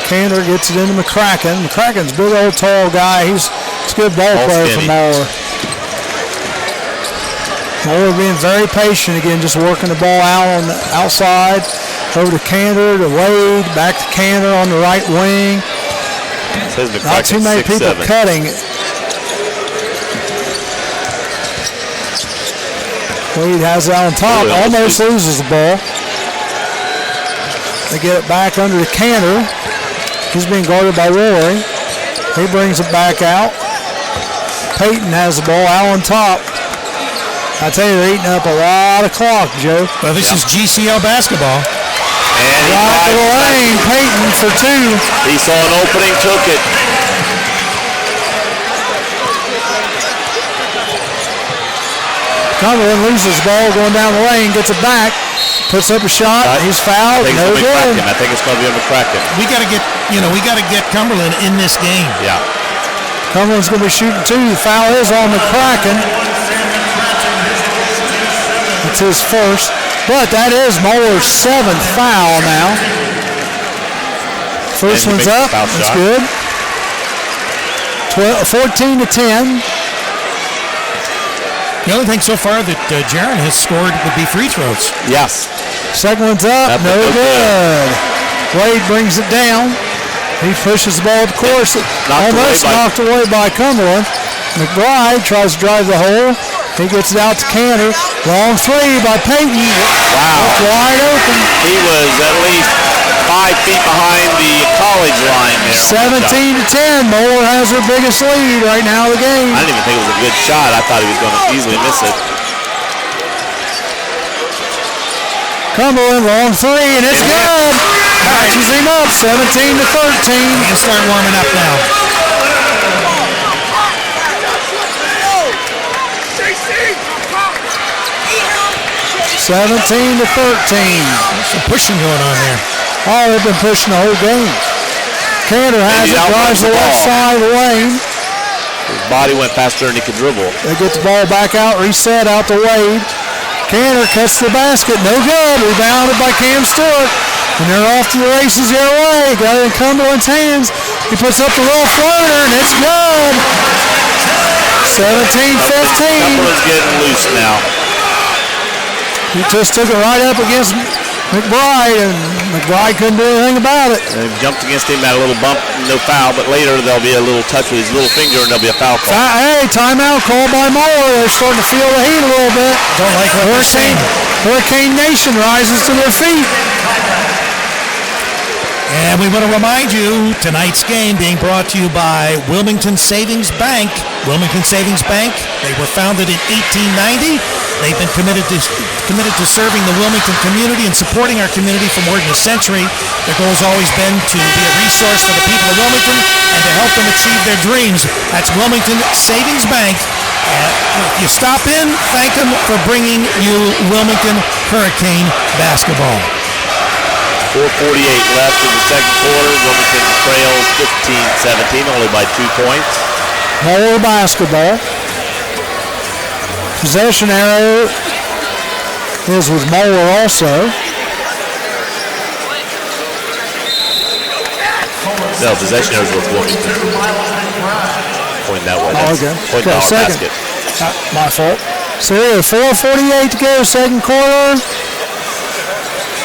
S2: Cantor gets it into McCracken. McCracken's a big old tall guy. He's a good ball player for Moeller. Moeller being very patient again, just working the ball out on the outside. Over to Cantor, to Wade, back to Cantor on the right wing. Not too many people cutting. Wade has it on top, almost loses the ball. They get it back under to Cantor. He's being guarded by Roy. He brings it back out. Peyton has the ball out on top. I tell you, they're eating up a lot of clock, Joe.
S1: Well, this is GCL basketball.
S3: And
S2: right to the lane, Peyton for 2.
S3: He saw an opening, took it.
S2: Cumberland loses the ball going down the lane, gets it back, puts up a shot. He's fouled. No good.
S3: I think it's going to be a McCracken.
S1: We got to get Cumberland in this game.
S3: Yeah.
S2: Cumberland's going to be shooting 2. The foul is on McCracken. It's his first. But that is Moeller's 7th foul now. First one's up. That's good. 14-10.
S1: The only thing so far that Jaron has scored would be free throws.
S3: Yes.
S2: Second one's up. No good. Wade brings it down. He pushes the ball up the course. Almost knocked away by Cumberland. McBride tries to drive the hole. He gets it out to Cantor. Long 3 by Peyton.
S3: Wow.
S2: Wide open.
S3: He was at least 5 feet behind the college line there.
S2: 17-10. Moeller has her biggest lead right now of the game.
S3: I didn't even think it was a good shot. I thought he was going to easily miss it.
S2: Cumberland, long 3, and it's good. Matches him up, 17-13.
S1: He can start warming up now.
S2: 17-13.
S1: Some pushing going on there.
S2: Oh, they've been pushing the whole game. Cantor has it, drives the left side of the lane.
S3: His body went faster than he could dribble.
S2: They get the ball back out, reset out to Wade. Cantor cuts the basket, no good. Rebounded by Cam Stewart. And they're off to the races the other way. Got it in Cumberland's hands. He puts up the little floater, and it's good. 17-15.
S3: Cumberland's getting loose now.
S2: He just took it right up against McBride, and McBride couldn't do anything about it.
S3: And jumped against him, had a little bump, no foul, but later there'll be a little touch with his little finger and there'll be a foul call.
S2: Hey, timeout called by Moeller. They're starting to feel the heat a little bit.
S1: Don't like what they're seeing.
S2: Hurricane Nation rises to their feet.
S1: And we want to remind you, tonight's game being brought to you by Wilmington Savings Bank. Wilmington Savings Bank, they were founded in 1890. They've been committed to serving the Wilmington community and supporting our community for more than a century. Their goal has always been to be a resource for the people of Wilmington and to help them achieve their dreams. That's Wilmington Savings Bank. If you stop in, thank them for bringing you Wilmington Hurricane basketball.
S3: 4:48 left in the second quarter. Wilmington trails 15-17, only by 2 points.
S2: Moeller basketball. Possession arrow is with Moeller also.
S3: No, possession arrow is with Wilmington. Point that way.
S2: Oh, okay.
S3: Point
S2: Okay,
S3: our
S2: second.
S3: basket.
S2: My fault. So here, 4:48 to go, second quarter.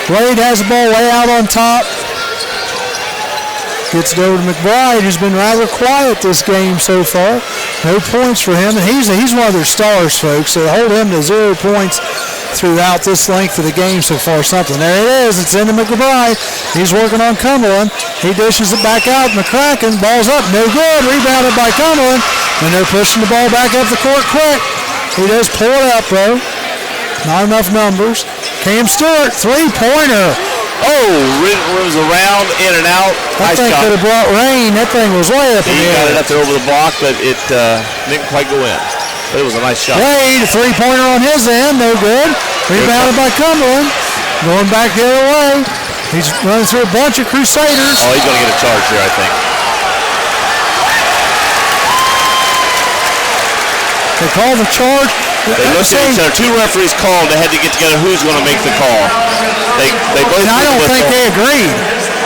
S2: Wade has the ball way out on top. Gets it over to McBride, who's been rather quiet this game so far. No points for him, and he's one of their stars, folks. So hold him to 0 points throughout this length of the game so far. Something. There it is. It's into McBride. He's working on Cumberland. He dishes it back out. McCracken, ball's up. No good. Rebounded by Cumberland. And they're pushing the ball back up the court quick. He does pull it up, though. Not enough numbers. Cam Stewart, three-pointer.
S3: Oh, rims around, in and out.
S2: That
S3: Nice
S2: thing
S3: shot.
S2: could have brought rain. That thing was way up in
S3: He
S2: the
S3: got
S2: air.
S3: it up there over the block, but it didn't quite go in. But it was a nice shot.
S2: Wade, a three-pointer on his end, no good. Rebounded by Cumberland. Going back the other way. He's running through a bunch of Crusaders.
S3: Oh, he's going to get a charge here, I think.
S2: They call the charge.
S3: They looked at each other. 2 referees called. They had to get together who's going to make the call. They both.
S2: And I don't think they agreed.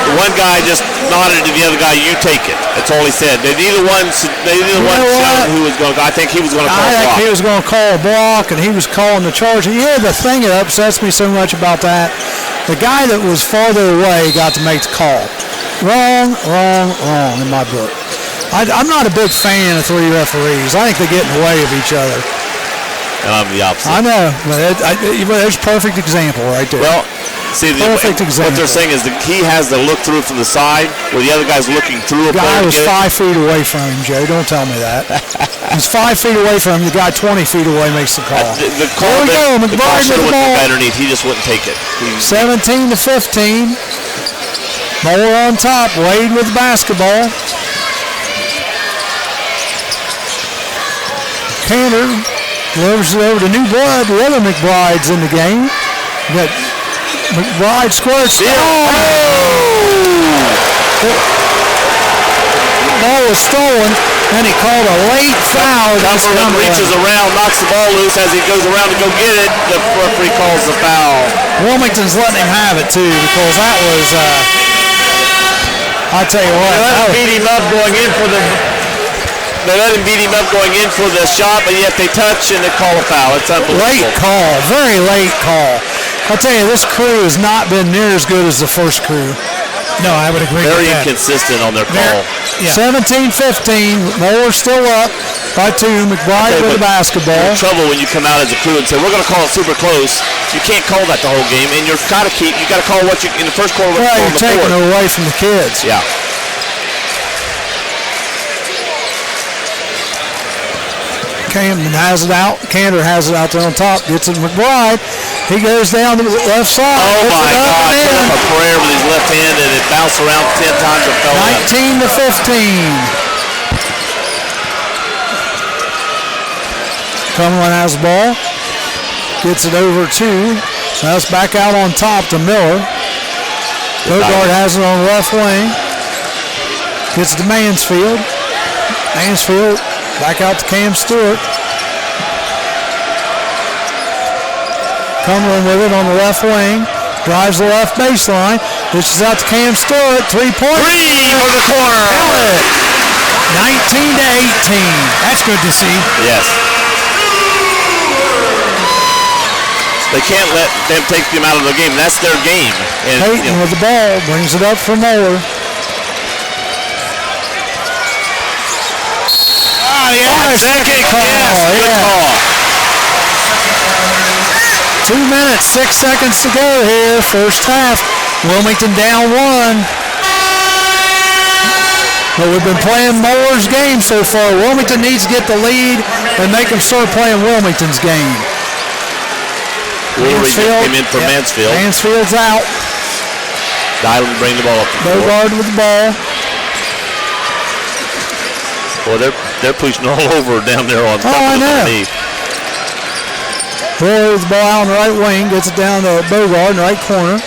S3: The one guy just nodded to the other guy. You take it. That's all he said. They neither one shouted who was going to go. I think he was going to call a block.
S2: I think he was going to call a block, and he was calling the charge. Yeah, the thing that upsets me so much about that, the guy that was farther away got to make the call. Wrong in my book. I'm not a big fan of 3 referees. I think they get in the way of each other.
S3: And I'm the opposite.
S2: I know, but there's a perfect example right there.
S3: Well, see, what they're saying is that he has to look through from the side, where the other guy's looking through.
S2: The guy was 5 feet away from him, Joe. Don't tell me that. He's 5 feet away from him. The guy 20 feet away makes the call.
S3: The call,
S2: there we go. McBride with the ball.
S3: Underneath. He just wouldn't take it.
S2: 17-15. Moeller on top. Wade with the basketball. Cantor delivers it over to New Blood. The other McBride's in the game. Got McBride squirts. Ball was stolen, and he called a late foul.
S3: Cumberland reaches around, knocks the ball loose as he goes around to go get it. The referee calls the foul.
S2: Wilmington's letting him have it too, because that was. I tell you what.
S3: They let him beat him up going in for the. They let him beat him up going in for the shot, but yet they touch and they call a foul. It's unbelievable.
S2: Late call, very late call. I tell you, this crew has not been near as good as the first crew.
S1: No, I would agree with that.
S3: Very inconsistent on their call.
S1: Yeah.
S2: 17-15. Moeller still up by 2. McBride with the basketball.
S3: You're in trouble when you come out as a crew and say we're going to call it super close. You can't call that the whole game, and you got to call what you in the first quarter.
S2: Well, you're taking it away from the kids.
S3: Yeah.
S2: Cantor has it out. Cantor has it out there on top. Gets it to McBride. He goes down to the left side.
S3: Oh, my God. Put up a prayer with his left hand, and it bounced around 10 times and fell in.
S2: 19-15. Cumberland has the ball. Gets it over to. Now it's back out on top to Miller. Bogart has it on the left wing. Gets it to Mansfield. Mansfield back out to Cam Stewart. Cumberland with it on the left wing. Drives the left baseline. Dishes out to Cam Stewart. 3-point.
S3: 3 for the corner.
S1: 19-18. That's good to see.
S3: Yes. They can't let them take them out of the game. That's their game. And,
S2: Peyton with the ball brings it up for Moeller.
S3: Second call. Good call.
S2: 2 minutes, 6 seconds to go here. First half. Wilmington down 1. But we've been playing Moeller's game so far. Wilmington needs to get the lead and make them start playing Wilmington's game.
S3: Mansfield came in for Mansfield.
S2: Mansfield's out.
S3: Dylan bring the ball up.
S2: Bogard with the ball.
S3: Boy, they're pushing all over down there on top of the knee.
S2: Boy, the ball out on the right wing, gets it down to Bogard in the right corner.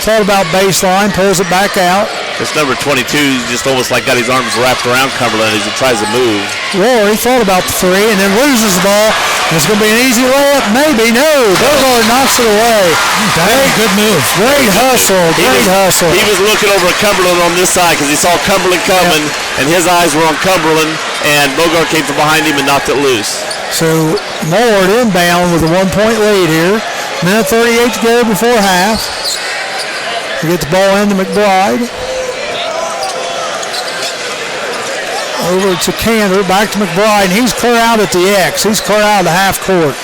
S2: Thought about baseline, pulls it back out.
S3: This number 22 just almost like got his arms wrapped around Cumberland as he tries to move.
S2: Rory thought about the three and then loses the ball. It's going to be an easy layup. Maybe. No. Bogard knocks it away.
S1: Good move.
S2: Great hustle. Great hustle.
S3: He was looking over at Cumberland on this side because he saw Cumberland coming, and his eyes were on Cumberland, and Bogard came from behind him and knocked it loose.
S2: So Moeller inbound with a 1-point lead here. Minute 38 to go before half. He gets the ball into McBride. Over to Cantor, back to McBride, and he's clear out at the X. He's clear out of the half court.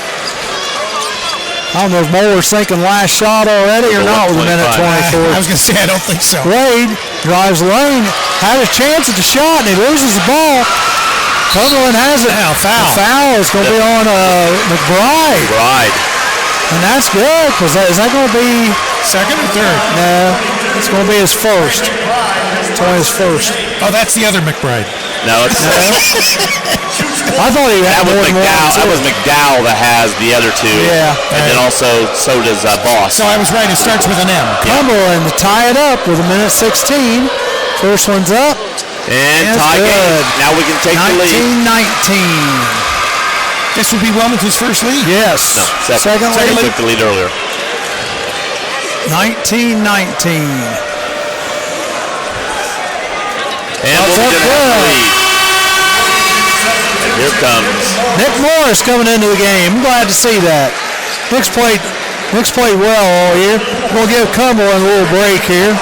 S2: I don't know if Moeller's thinking last shot already or not with a minute 24.
S1: I was going to say, I don't think so.
S2: Wade drives the lane, had a chance at the shot, and he loses the ball. Cumberland has it.
S1: Now, foul.
S2: The foul is going to be on McBride.
S3: McBride.
S2: And that's good, because is that going to be...
S1: Second or third?
S2: No, it's going to be his first. It's only his first.
S1: Oh, that's the other McBride.
S3: No, it's...
S2: I thought he had more than one.
S3: That was McDowell that has the other two.
S2: Yeah.
S3: And then also, so does Boss.
S1: No, I was right. It starts with an M.
S2: Cumberland to tie it up with a minute 16. First one's up.
S3: And tie game. Now we can take the lead.
S2: 19-19.
S1: This would be Wilmington's first lead.
S2: Yes.
S3: No, second lead. They took the lead earlier.
S2: 19-19.
S3: And Wilmington has the lead. And here comes
S2: Nick Morris coming into the game. I'm glad to see that. Nick's played well all year. We'll give Cumberland a little break here.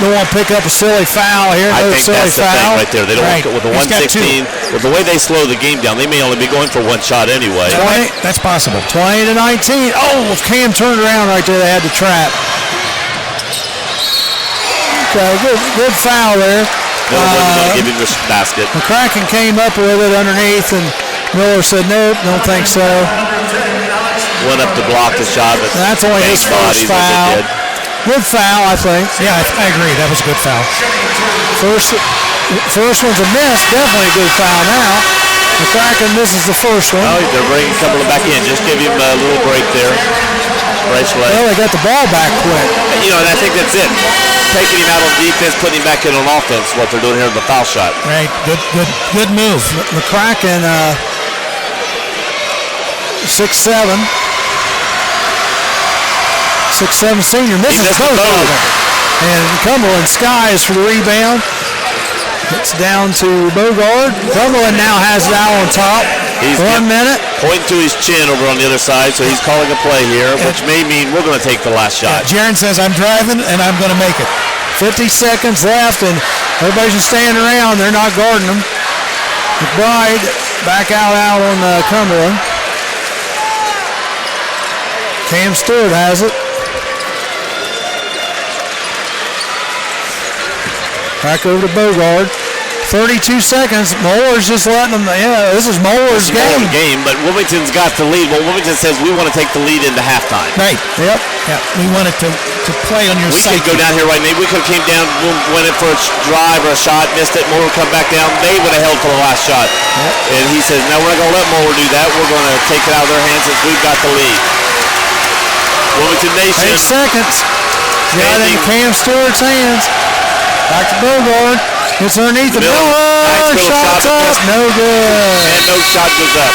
S2: Don't want to pick up a silly foul here.
S3: I think that's the thing right there. They don't want to, with the 116, with the way they slow the game down, they may only be going for one shot anyway.
S2: 20,
S1: that's possible.
S2: 20-19. Oh, if Cam turned around right there, they had the trap. Okay, good foul there.
S3: Miller wasn't going to give him the basket.
S2: McCracken came up with it underneath, and Miller said, nope, don't think so.
S3: Went up to block the shot.
S2: And that's only his first foul. Good foul, I think.
S1: Yeah, I agree. That was a good foul.
S2: First one's a miss. Definitely a good foul now. McCracken misses the first one.
S3: Oh, they're bringing Cumberland back in. Just give him a little break there.
S2: Well, they got the ball back quick.
S3: You know, and I think that's it. Taking him out on defense, putting him back in on offense, what they're doing here in the foul shot.
S1: Right. Good move.
S2: McCracken, 6'7". 6'7" senior misses both of them. And Cumberland skies for the rebound. It's down to Bogard. Cumberland now has it out on top.
S3: He's
S2: 1 minute.
S3: Pointing to his chin over on the other side, so he's calling a play here, which may mean we're going to take the last shot.
S1: Jaron says, I'm driving, and I'm going to make it.
S2: 50 seconds left, and everybody's just standing around. They're not guarding them. McBride back out on Cumberland. Cam Stewart has it. Back over to Bogard. 32 seconds. Moeller's just letting them. Yeah, this is Moeller's game.
S3: But Wilmington's got the lead. Well, Wilmington says we want to take the lead into halftime.
S1: Right.
S2: Yep.
S1: Yeah. We wanted to play on your side.
S3: We could go down here right. Maybe we could have came down, went in for a drive or a shot, missed it. Moeller come back down. They would have held for the last shot.
S2: Yep.
S3: And he says, no, we're not going to let Moeller do that. We're going to take it out of their hands since we've got the lead. Wilmington Nation.
S2: 8 seconds. Got it in Cam Stewart's hands. Back to Bogard. It's underneath the Miller. Shot's up. No good.
S3: And no shot goes up.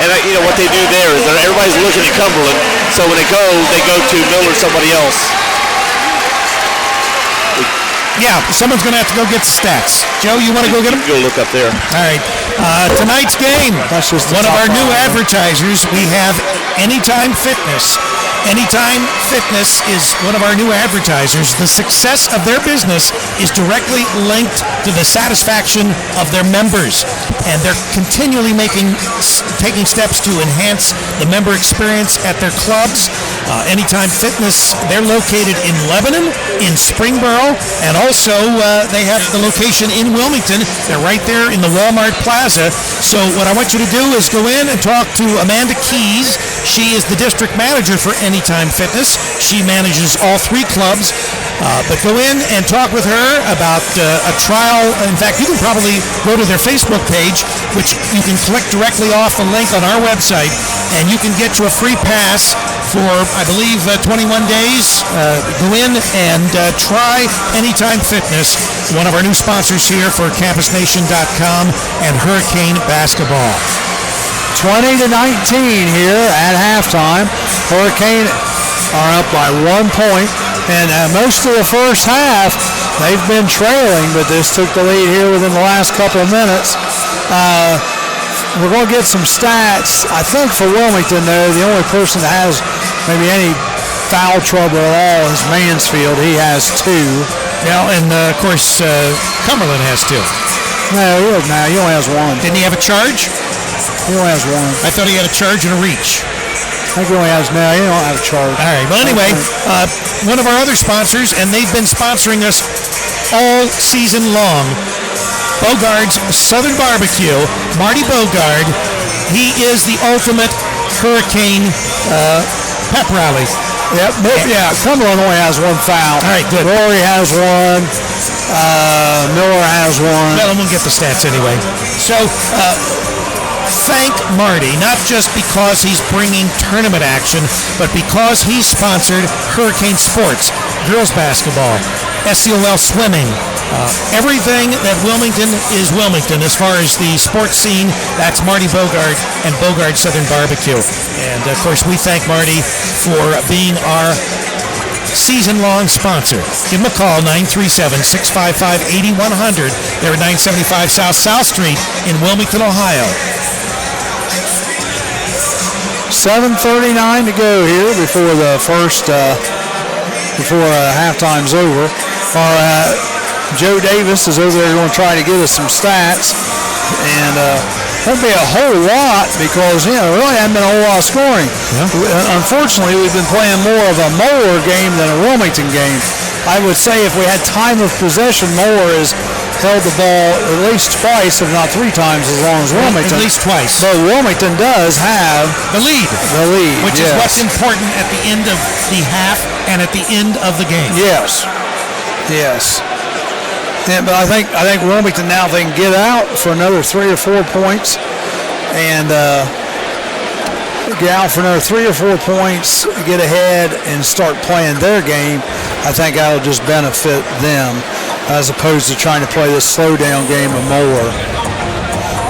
S3: And you know what they do there is everybody's looking at Cumberland. So when they go to Miller or somebody else.
S1: Yeah, someone's going to have to go get the stats. Joe, you want to go get them?
S3: Go look up there.
S1: All right. Tonight's game, one of our new advertisers, we have Anytime Fitness. Anytime Fitness is one of our new advertisers. The success of their business is directly linked to the satisfaction of their members, and they're continually taking steps to enhance the member experience at their clubs. Anytime Fitness, they're located in Lebanon, in Springboro, and also they have the location in Wilmington. They're right there in the Walmart Plaza. So what I want you to do is go in and talk to Amanda Keys. She is the district manager for Anytime Fitness. She manages all 3 clubs. But go in and talk with her about a trial. In fact, you can probably go to their Facebook page, which you can click directly off the link on our website, and you can get you a free pass for, I believe, 21 days. Go in and try Anytime Fitness, one of our new sponsors here for CampusNation.com and Hurricane Basketball.
S2: 20-19 here at halftime. Hurricane are up by 1 point, and most of the first half they've been trailing, but this took the lead here within the last couple of minutes. We're going to get some stats. I think for Wilmington, though, the only person that has maybe any foul trouble at all is Mansfield. He has 2.
S1: Well, and of course, Cumberland has 2.
S2: No, he only has 1.
S1: Didn't he have a charge?
S2: He only has 1.
S1: I thought he had a charge and a reach.
S2: I think he only has now. He don't have a charge.
S1: All right. Well, anyway, one of our other sponsors, and they've been sponsoring us all season long, Bogard's Southern Barbecue. Marty Bogard, he is the ultimate Hurricane pep rally.
S2: Yep. Yeah. Cumberland only has 1 foul.
S1: All right. Good.
S2: Rory has 1. Miller has 1.
S1: Well, we'll get the stats anyway. So. Thank Marty, not just because he's bringing tournament action, but because he's sponsored Hurricane Sports, girls basketball, SCOL swimming, everything that Wilmington is Wilmington as far as the sports scene. That's Marty Bogard and Bogard Southern Barbecue. And, of course, we thank Marty for being our season-long sponsor. Give them a call, 937-655-8100. They're at 975 South Street in Wilmington, Ohio.
S2: 7:39 to go here before the first, before halftime's over. Joe Davis is over there going to try to get us some stats, and won't be a whole lot because there really hasn't been a whole lot of scoring. Yeah. Unfortunately, we've been playing more of a Moeller game than a Wilmington game. I would say if we had time of possession, Moeller has held the ball at least twice, if not 3 times as long as Wilmington.
S1: At least twice.
S2: But Wilmington does have
S1: the lead. Which is what's important at the end of the half and at the end of the game.
S2: Yes. Yeah, but I think Wilmington now, they can get out for another 3 or 4 points and get out for another 3 or 4 points, get ahead and start playing their game. I think that'll just benefit them as opposed to trying to play this slow-down game of Moeller.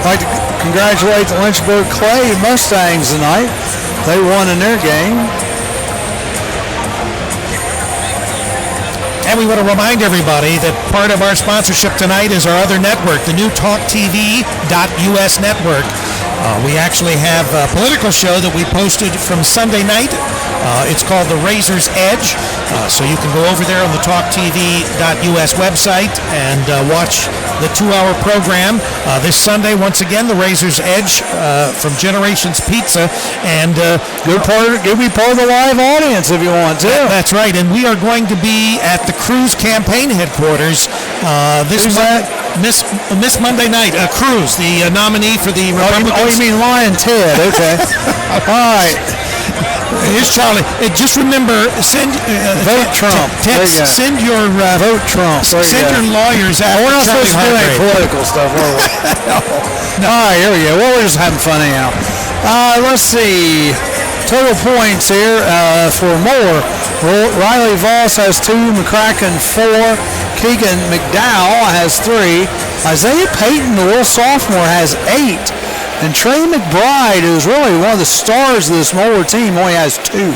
S2: I'd like to congratulate the Lynchburg Clay Mustangs tonight. They won in their game.
S1: And we want to remind everybody that part of our sponsorship tonight is our other network, the new TalkTV.us network. We actually have a political show that we posted from Sunday night. It's called The Razor's Edge. So you can go over there on the TalkTV.us website and watch the 2-hour program. This Sunday, once again, The Razor's Edge from Generations Pizza. And
S2: you'll be part of the live audience if you want to.
S1: That's right. And we are going to be at the Cruz campaign headquarters Miss Monday night. Cruz, the nominee for the Republicans.
S2: Oh, you mean Lion Ted? Okay. All right.
S1: Here's Charlie. Just remember, send
S2: vote Trump.
S1: Send your
S2: vote Trump.
S1: Send your lawyers out.
S2: We're not supposed to do any political stuff, are we? No. All right, here we go. Well, we're just having fun anyhow. Let's see. Total points here for Moeller. Riley Voss has 2, McCracken 4, Keegan McDowell has 3, Isaiah Payton, the little sophomore, has 8, and Trey McBride, who's really one of the stars of this Moeller team, only has 2.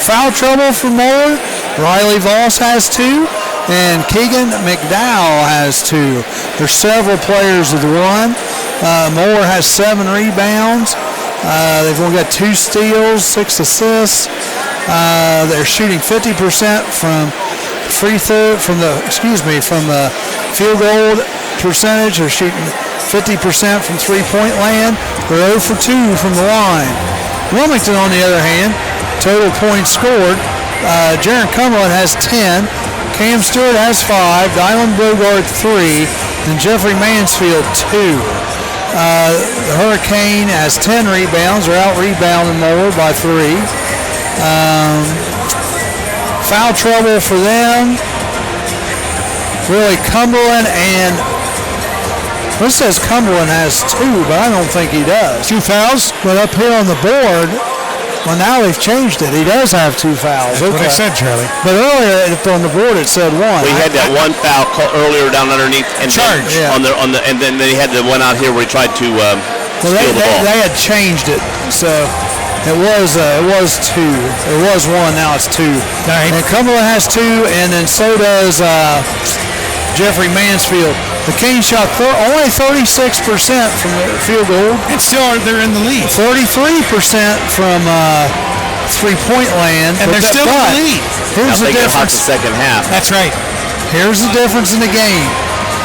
S2: Foul trouble for Moeller. Riley Voss has 2, And Keegan McDowell has 2. There's several players with 1. Moeller has 7 rebounds. They've only got 2 steals, 6 assists. They're shooting 50% from from the field goal percentage. They're shooting 50% from three-point land. They're 0 for 2 from the line. Wilmington, on the other hand, total points scored. Jaron Cumberland has 10. Cam Stewart has 5. Dylan Bogart 3. And Jeffrey Mansfield 2. The Hurricane has 10 rebounds. They're out-rebounding Moeller by 3. Foul trouble for them. Really, Cumberland and... This says Cumberland has 2, but I don't think he does.
S1: 2 fouls?
S2: But up here on the board, well, now they've changed it. He does have 2 fouls.
S1: That's what I said, Charlie.
S2: But earlier on the board it said 1.
S3: We had that 1 foul earlier down underneath and
S1: charge
S3: and then they had the one out here where he tried to steal the ball.
S2: They had changed it, so it was 2. It was 1. Now it's 2.
S1: Right.
S2: And Cumberland has 2, and then so does Jeffrey Mansfield. The Canes shot only 36% from the field goal.
S1: And still they're in the lead.
S2: 33% from three-point land.
S1: And they're still in the lead.
S2: Here's the difference.
S3: The second half.
S1: That's right.
S2: Here's the difference in the game.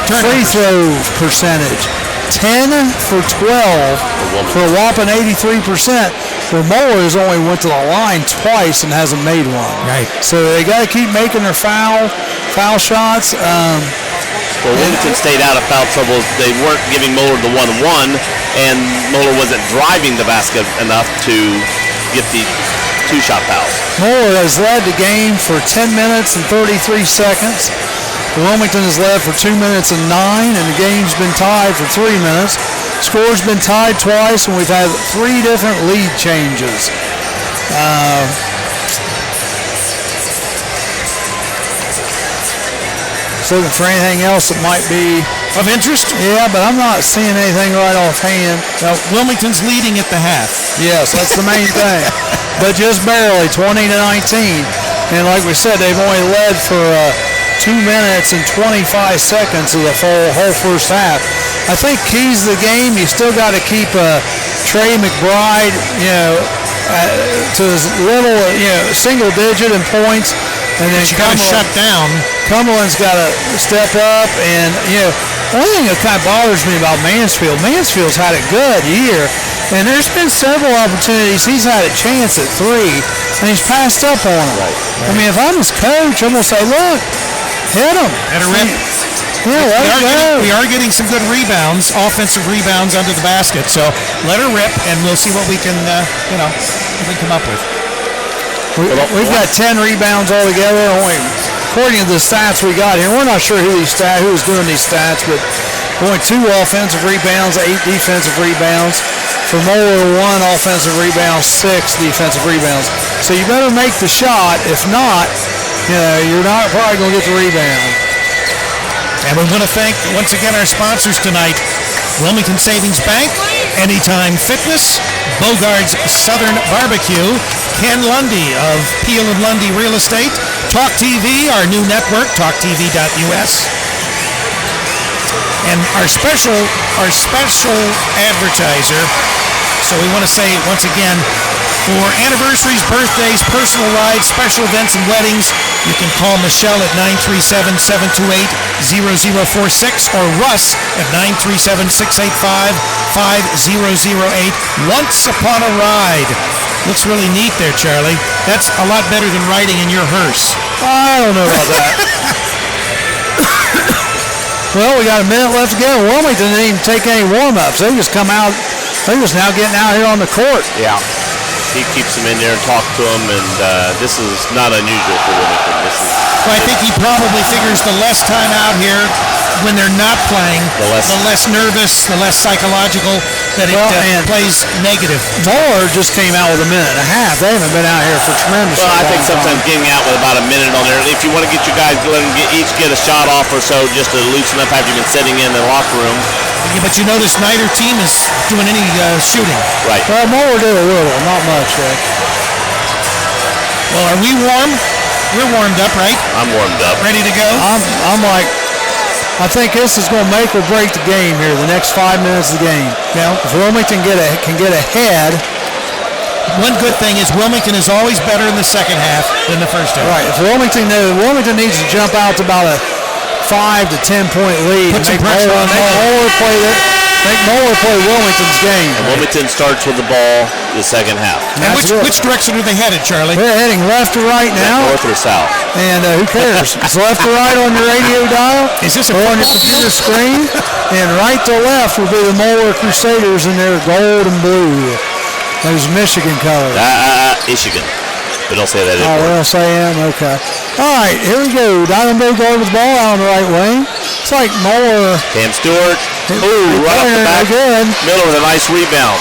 S2: Free throw percentage. 10 for 12 for a whopping 83%. Well, Moeller has only went to the line twice and hasn't made one.
S1: Right.
S2: So they got to keep making their foul shots.
S3: Well, Wilmington stayed out of foul trouble. They weren't giving Moeller the 1-1, and Moeller wasn't driving the basket enough to get the 2-shot fouls.
S2: Moeller has led the game for 10 minutes and 33 seconds. Wilmington has led for 2 minutes and 9, and the game's been tied for 3 minutes. Score's been tied twice, and we've had 3 different lead changes. Looking for anything else that might be
S1: of interest?
S2: Yeah, but I'm not seeing anything right offhand.
S1: Well, Wilmington's leading at the half.
S2: Yes, that's the main thing. But just barely, 20-19. And like we said, they've only led for 2 minutes and 25 seconds of the whole first half. I think keys to the game, you still got to keep Trey McBride, to as little, single digit in points. And then
S1: you got to shut down.
S2: Cumberland's got to step up. And, one thing that kind of bothers me about Mansfield's had a good year. And there's been several opportunities. He's had a chance at 3, and he's passed up on them. Right. I mean, if I'm his coach, I'm going to say, look, hit him.
S1: Let her rip.
S2: Yeah,
S1: we are getting some good rebounds, offensive rebounds under the basket. So let her rip, and we'll see what we can, what we come up with.
S2: We've got 10 rebounds altogether. According to the stats we got here, we're not sure who was doing these stats, but only 2 offensive rebounds, 8 defensive rebounds. For Moeller, 1 offensive rebound, 6 defensive rebounds. So you better make the shot. If not, you're not probably going to get the rebound.
S1: And we want to thank, once again, our sponsors tonight, Wilmington Savings Bank, Anytime Fitness, Bogart's Southern Barbecue, Ken Lundy of Peel & Lundy Real Estate, Talk TV, our new network, talktv.us. And our special advertiser, so we want to say once again, for anniversaries, birthdays, personal rides, special events, and weddings, you can call Michelle at 937-728-0046 or Russ at 937-685-5008. Once Upon a Ride. Looks really neat there, Charlie. That's a lot better than riding in your hearse.
S2: I don't know about that. Well, we got a minute left to go. Wilmington didn't even take any warm-ups. They just come out. They just now getting out here on the court.
S3: Yeah. He keeps them in there and talks to them, and this is not unusual for Wilmington.
S1: Well, I think he probably figures the less time out here when they're not playing, the less nervous, the less psychological, that it plays negative.
S2: Moeller just came out with a minute and a half. They haven't been out here for tremendous.
S3: Well, I think sometimes getting out with about a minute on there, if you want to get your guys, let them each get a shot off or so just to loosen up after you've been sitting in the locker room.
S1: Yeah, but you notice neither team is doing any shooting.
S3: Right.
S2: Well, Moeller did a little, not much, Rick.
S1: Well, are we warm? We're warmed up, right?
S3: I'm warmed up.
S1: Ready to go?
S2: I'm like, I think this is going to make or break the game here, the next 5 minutes of the game.
S1: Yeah.
S2: If Wilmington can get ahead.
S1: One good thing is Wilmington is always better in the second half than the first half.
S2: Right. If Wilmington needs to jump out to about a 5 to 10 point lead.
S1: Put some pressure on
S2: Make Moeller play Wilmington's game.
S3: And Wilmington starts with the ball the second half.
S1: And which direction are they headed, Charlie?
S2: They're heading left to right now.
S3: North or south?
S2: And who cares? It's left to right on your radio dial.
S1: Is this
S2: or on your computer screen? And right to left will be the Moeller Crusaders in their gold and blue. Those Michigan colors.
S3: Michigan. But don't say that
S2: anymore. Oh, well, say them? Okay. All right, here we go. Diamond Bogard with the ball out on the right wing. It's like Moeller.
S3: Cam Stewart. Ooh, right off the back.
S2: Good.
S3: Miller with a nice rebound.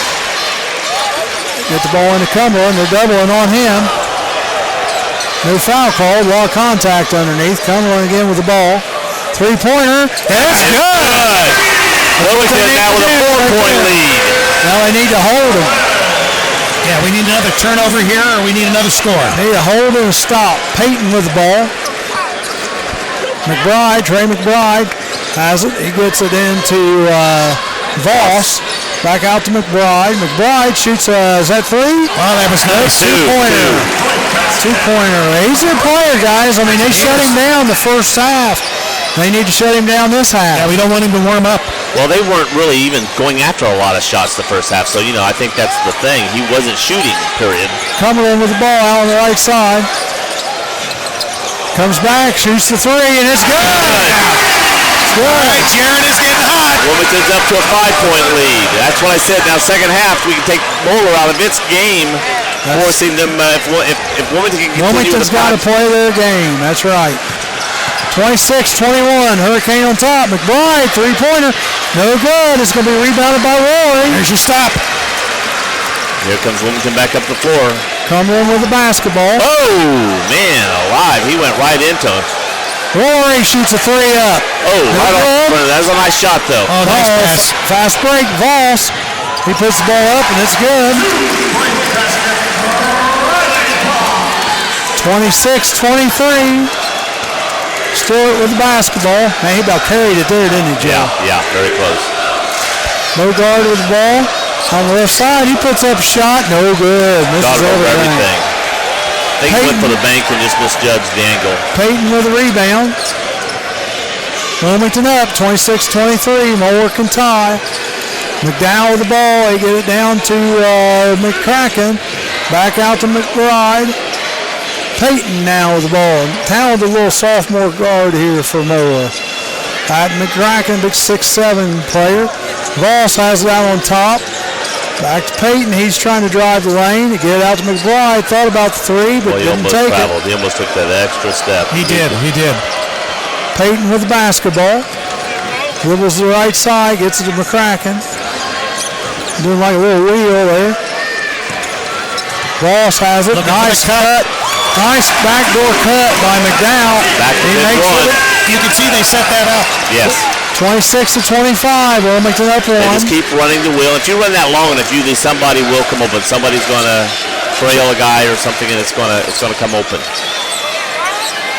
S2: Get the ball into Cumberland. They're doubling on him. No foul called. A lot of contact underneath. Cumberland again with the ball. Three-pointer. That's good.
S3: Wilmington now with a 4-point lead.
S2: Now they need to hold him.
S1: Yeah, we need another turnover here, or we need another score.
S2: Need a hold and a stop. Payton with the ball. Trey McBride has it. He gets it into Voss. Back out to McBride. McBride shoots, is that three?
S1: Oh, that was nice.
S2: Two-pointer. Two-pointer. He's their player, guys. I mean, they shut him down the first half. They need to shut him down this half.
S1: Yeah, we don't want him to warm up.
S3: Well, they weren't really even going after a lot of shots the first half, so, I think that's the thing. He wasn't shooting, period.
S2: Cumberland with the ball out on the right side. Comes back, shoots the three, and it's good. It's good.
S1: All right, Jared is getting hot.
S3: Wilmington's up to a 5-point lead. That's what I said. Now, second half, we can take Moeller out of its game, forcing them, if Wilmington can continue
S2: Wilmington's got to play their game. That's right. 26-21, Hurricane on top. McBride, three-pointer, no good. It's going to be rebounded by Rory.
S1: There's your stop.
S3: Here comes Wilmington back up the floor.
S2: Cumberland with the basketball.
S3: Oh, man, alive. He went right into him.
S2: Rory shoots a three up.
S3: Oh, right off. That was a nice shot, though.
S1: Oh, nice pass.
S2: Fast break, Voss. He puts the ball up, and it's good. 26-23. Stewart with the basketball. Man, he about carried it there, didn't he, Joe?
S3: Yeah, very close.
S2: Bogard with the ball. On the left side, he puts up a shot. No good. Misses
S3: everything. I think he went for the bank and just misjudged the angle.
S2: Payton with a rebound. Wilmington up, 26-23. Moeller can tie. McDowell with the ball. They get it down to McCracken. Back out to McBride. Payton now with the ball. Talented little sophomore guard here for Moeller. At McCracken, big 6'7" player. Voss has it out on top. Back to Payton. He's trying to drive the lane to get it out to McBride. Thought about the three, but didn't take it.
S3: He almost took that extra step.
S1: He did.
S2: Payton with the basketball. Dribbles to the right side. Gets it to McCracken. Doing like a little wheel there. Voss has it. Nice cut. Nice backdoor cut by McDowell.
S3: He makes it.
S1: You can see they set that up.
S3: Yes.
S2: 26-25. Wilmington up one.
S3: They just keep running the wheel. If you run that long enough, usually somebody will come open. Somebody's going to trail a guy or something, and it's going to come open.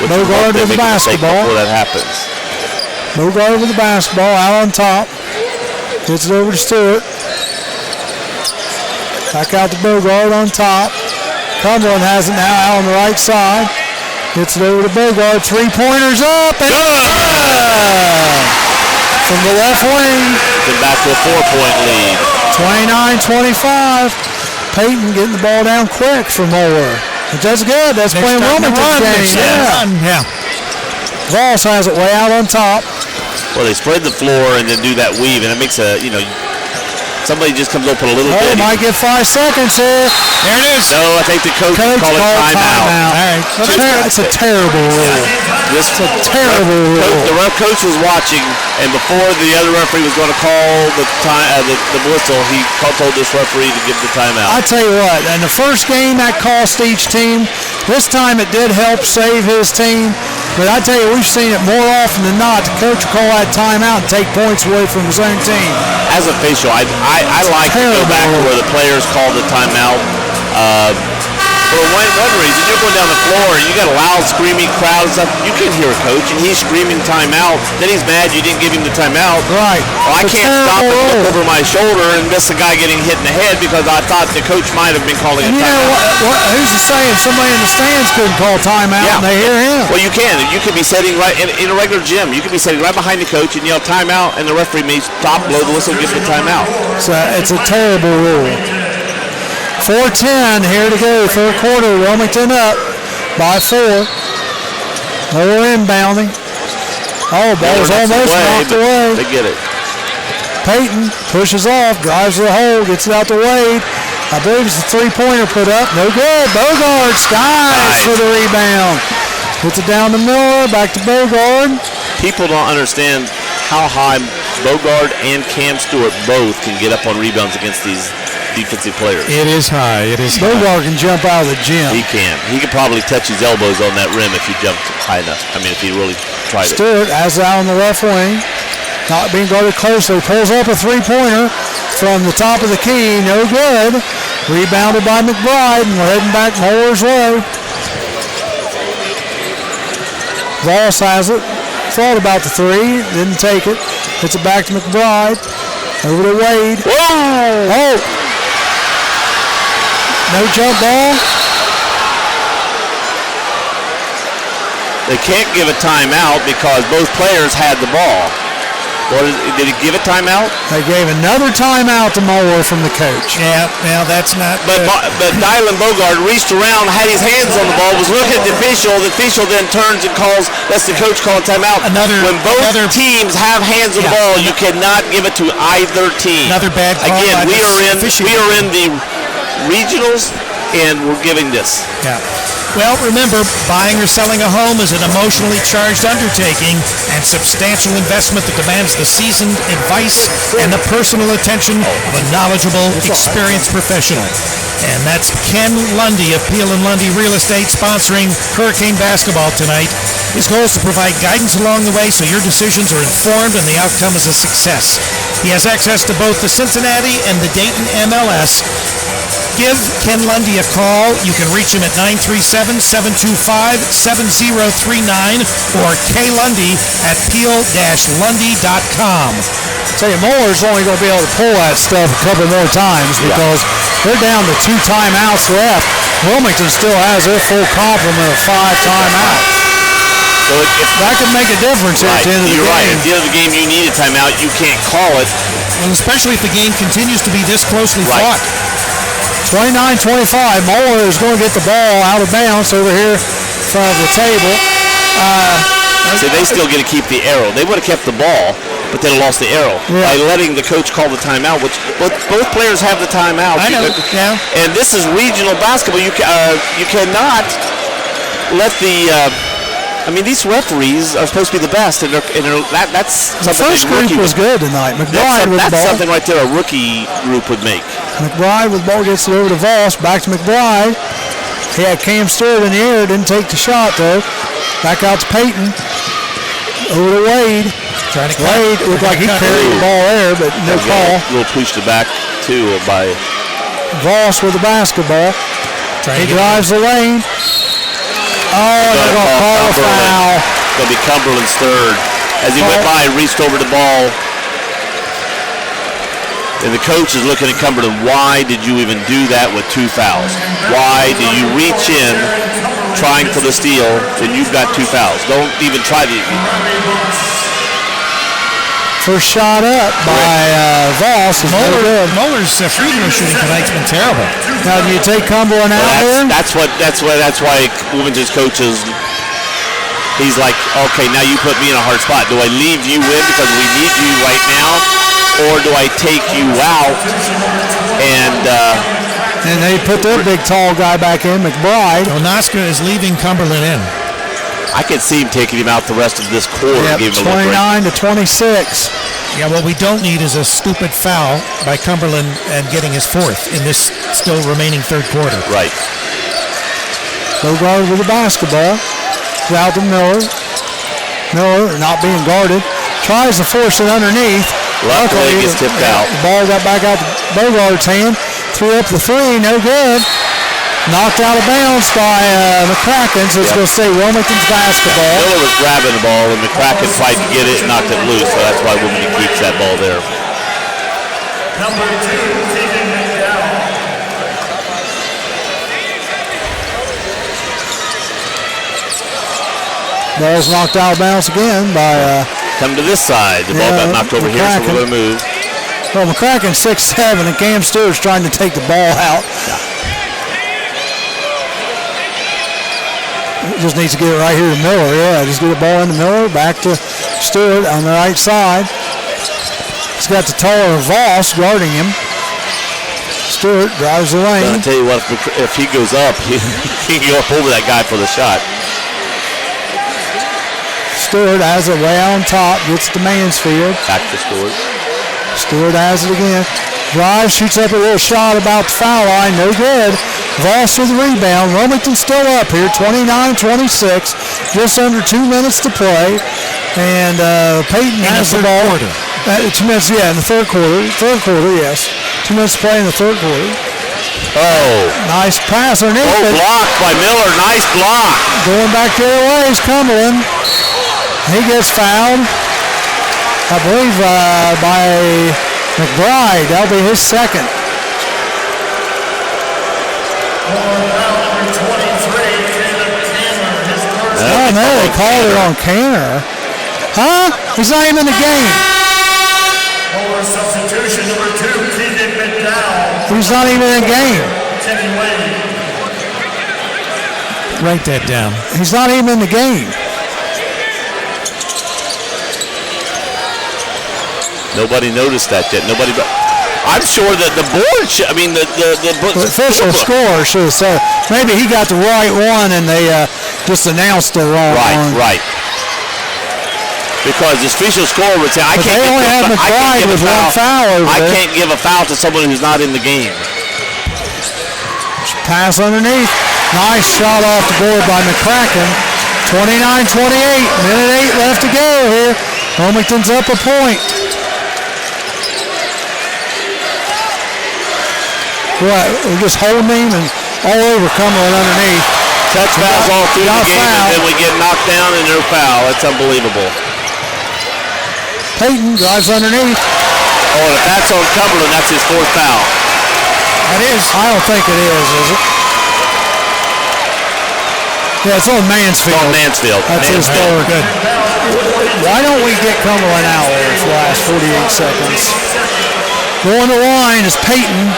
S2: Bogard with the basketball.
S3: Before that happens.
S2: Bogard with the basketball out on top. Gets it over to Stewart. Back out to Bogard on top. Cumberland has it now out on the right side. Gets it over to Bogard. Three-pointers up. And good! From the left wing.
S3: Get back to a 4-point lead.
S2: 29-25. Payton getting the ball down quick for Moeller. But that's good. That's playing Wilmington's game.
S1: Yeah.
S2: Voss has it way out on top.
S3: Well, they spread the floor and then do that weave, and it makes somebody just comes open a little bit.
S2: Might get 5 seconds here.
S1: There it is.
S3: No, I think the coach called it timeout.
S2: All right. It's a terrible rule.
S3: It's
S2: a terrible rule.
S3: The coach was watching, and before the other referee was going to call the whistle, he told this referee to give the timeout.
S2: I tell you what, in the first game that cost each team. This time it did help save his team. But I tell you, we've seen it more often than not. The coach will call that timeout and take points away from his own team.
S3: As a official, I like to go back to where the players call the timeout. For one reason, you're going down the floor and you got a loud screaming crowd and stuff. You can hear a coach and he's screaming timeout. Then he's mad you didn't give him the timeout.
S2: Right.
S3: Well, I can't stop and look over my shoulder and miss a guy getting hit in the head because I thought the coach might have been calling a timeout.
S2: Who's to say if somebody in the stands couldn't call timeout and they hear him?
S3: Well, you can. You could be sitting right in a regular gym. You could be sitting right behind the coach and yell timeout, and the referee may stop, blow the whistle, and give the timeout.
S2: It's a terrible rule. 4:10 here to go, third quarter. Wilmington up by 4. Moeller inbounding. Oh, ball's almost knocked away.
S3: They get it.
S2: Peyton pushes off, drives to the hole, gets it out to Wade. I believe it's a three-pointer put up. No good. Bogard skies for the rebound. Puts it down to Miller, back to Bogard.
S3: People don't understand how high Bogard and Cam Stewart both can get up on rebounds against these defensive players.
S1: It is high.
S2: Bogard can jump out of the gym.
S3: He can. He could probably touch his elbows on that rim if he jumped high enough. I mean, if he really tried it.
S2: Stewart has it out on the left wing. Not being guarded closely. Pulls up a three-pointer from the top of the key. No good. Rebounded by McBride, and we're heading back Moeller's way. Voss has it. Thought about the three. Didn't take it. Puts it back to McBride. Over to Wade.
S3: Whoa!
S2: Oh! No jump ball.
S3: They can't give a timeout because both players had the ball. Did he give a timeout?
S2: They gave another timeout to Moeller from the coach.
S1: Yeah, well, that's not
S3: But Dylan Bogard reached around, had his hands on the ball, was looking at the official. The official then turns and calls, that's the coach calling timeout. When both teams have hands on the ball, you cannot give it to either team.
S1: Another bad call.
S3: Again, we are in the regionals, and we're giving this.
S1: Yeah. Well, remember, buying or selling a home is an emotionally charged undertaking and substantial investment that demands the seasoned advice and the personal attention of a knowledgeable, experienced professional. And that's Ken Lundy of Peel & Lundy Real Estate sponsoring Hurricane Basketball tonight. His goal is to provide guidance along the way so your decisions are informed and the outcome is a success. He has access to both the Cincinnati and the Dayton MLS. Give Ken Lundy a call. You can reach him at 937-725-7039 or klundy@peel-lundy.com.
S2: Tell you, Moeller's only going to be able to pull that stuff a couple more times because they're down to 2 timeouts left. Wilmington still has their full complement of 5 timeouts.
S3: So
S2: that could make a difference at the end of the game.
S3: You're right. At the end of the game, you need a timeout. You can't call it.
S1: Well, especially if the game continues to be this closely fought.
S2: 29-25. Moeller is going to get the ball out of bounds over here in front of the table.
S3: So they still get to keep the arrow. They would have kept the ball, but they lost the arrow by letting the coach call the timeout, which both players have the timeout.
S1: I know. Yeah.
S3: And this is regional basketball. You cannot let the. These referees are supposed to be the best, and that's something.
S2: The first group was good tonight. McBride with the ball.
S3: That's something right there a rookie group would make.
S2: McBride with the ball gets it over to Voss. Back to McBride. He had Cam Stewart in the air. Didn't take the shot, though. Back out to Peyton. Over to Wade. Wade looked like he carried the ball there, but no call.
S3: A little push to back, too, by
S2: Voss with the basketball. He drives the lane. Oh, they're going to call a foul.
S3: It's going to be Cumberland's third. As he went by, reached over the ball. And the coach is looking at Cumberland. Why did you even do that with 2 fouls? Why do you reach in trying for the steal when you've got 2 fouls? Don't even try to.
S2: First shot up by Voss is no good.
S1: Moeller's free throw shooting tonight's been terrible.
S2: Now, do you take Cumberland out there?
S3: That's why Wilmington's coaches. He's like, okay, now you put me in a hard spot. Do I leave you in because we need you right now, or do I take you out
S2: and they put their big tall guy back in, McBride.
S1: Onoska is leaving Cumberland in.
S3: I could see him taking him out the rest of this quarter.
S2: Yep, 29-26.
S1: Yeah, what we don't need is a stupid foul by Cumberland and getting his 4th in this still remaining third quarter.
S3: Right.
S2: Bogard with the basketball. Out to Miller. Miller not being guarded. Tries to force it underneath.
S3: Luckily, gets tipped out.
S2: The ball got back out to Bogart's hand. Threw up the 3. No good. Knocked out of bounds by McCracken, so it's going to stay Wilmington's basketball.
S3: Miller was grabbing the ball, and McCracken tried to get it and knocked it loose, so that's why Wilmington keeps that ball there.
S4: Number 2, Keegan McDowell.
S2: Ball's knocked out of bounds again by...
S3: Come to this side. The ball got knocked over here, so we're going to move.
S2: Well, McCracken's 6'7", and Cam Stewart's trying to take the ball out. Just needs to get it right here to Miller. Yeah, just get the ball into Miller, back to Stewart on the right side. He's got the taller Voss guarding him. Stewart drives the lane.
S3: I'll tell you what, if he goes up, he can go up over that guy for the shot.
S2: Stewart has it way on top, gets to Mansfield.
S3: Back to Stewart.
S2: Stewart has it again. Drives, shoots up a little shot about the foul line, no good. Voss with the rebound. Wilmington still up here, 29-26. Just under 2 minutes to play. And Peyton has the ball. 2 minutes, in the third quarter. Yes. 2 minutes to play in the third quarter.
S3: Oh.
S2: Nice pass underneath.
S3: Oh, blocked by Miller. Nice block.
S2: Going back the other way is Cumberland. He gets fouled, I believe, by McBride. That'll be his second. Oh, no, they called it on Canner. Huh? He's not even in the game.
S4: Moeller substitution number 2, Keegan McDowell.
S2: He's not even in the game.
S1: Write that down.
S2: He's not even in the game.
S3: Nobody noticed that yet. I'm sure that the board should, the
S2: official score should have said, maybe he got the right one and they just announced the wrong one.
S3: Right. Because the official score would say, I can't give a foul to someone who's not in the game.
S2: Pass underneath. Nice shot off the board by McCracken. 29-28. Minute 8 left to go here. Wilmington's up a point. Right, we're just holding him and all over Cumberland underneath.
S3: Touch fouls all through the game, and then we get knocked down and no foul. That's unbelievable.
S2: Peyton drives underneath.
S3: Oh, and if that's on Cumberland, that's his 4th foul.
S2: That is? I don't think it is it? Yeah, it's on Mansfield.
S3: It's on Mansfield.
S2: That's his 3rd. Good. Why don't we get Cumberland out there for the last 48 seconds? Going to line is Peyton.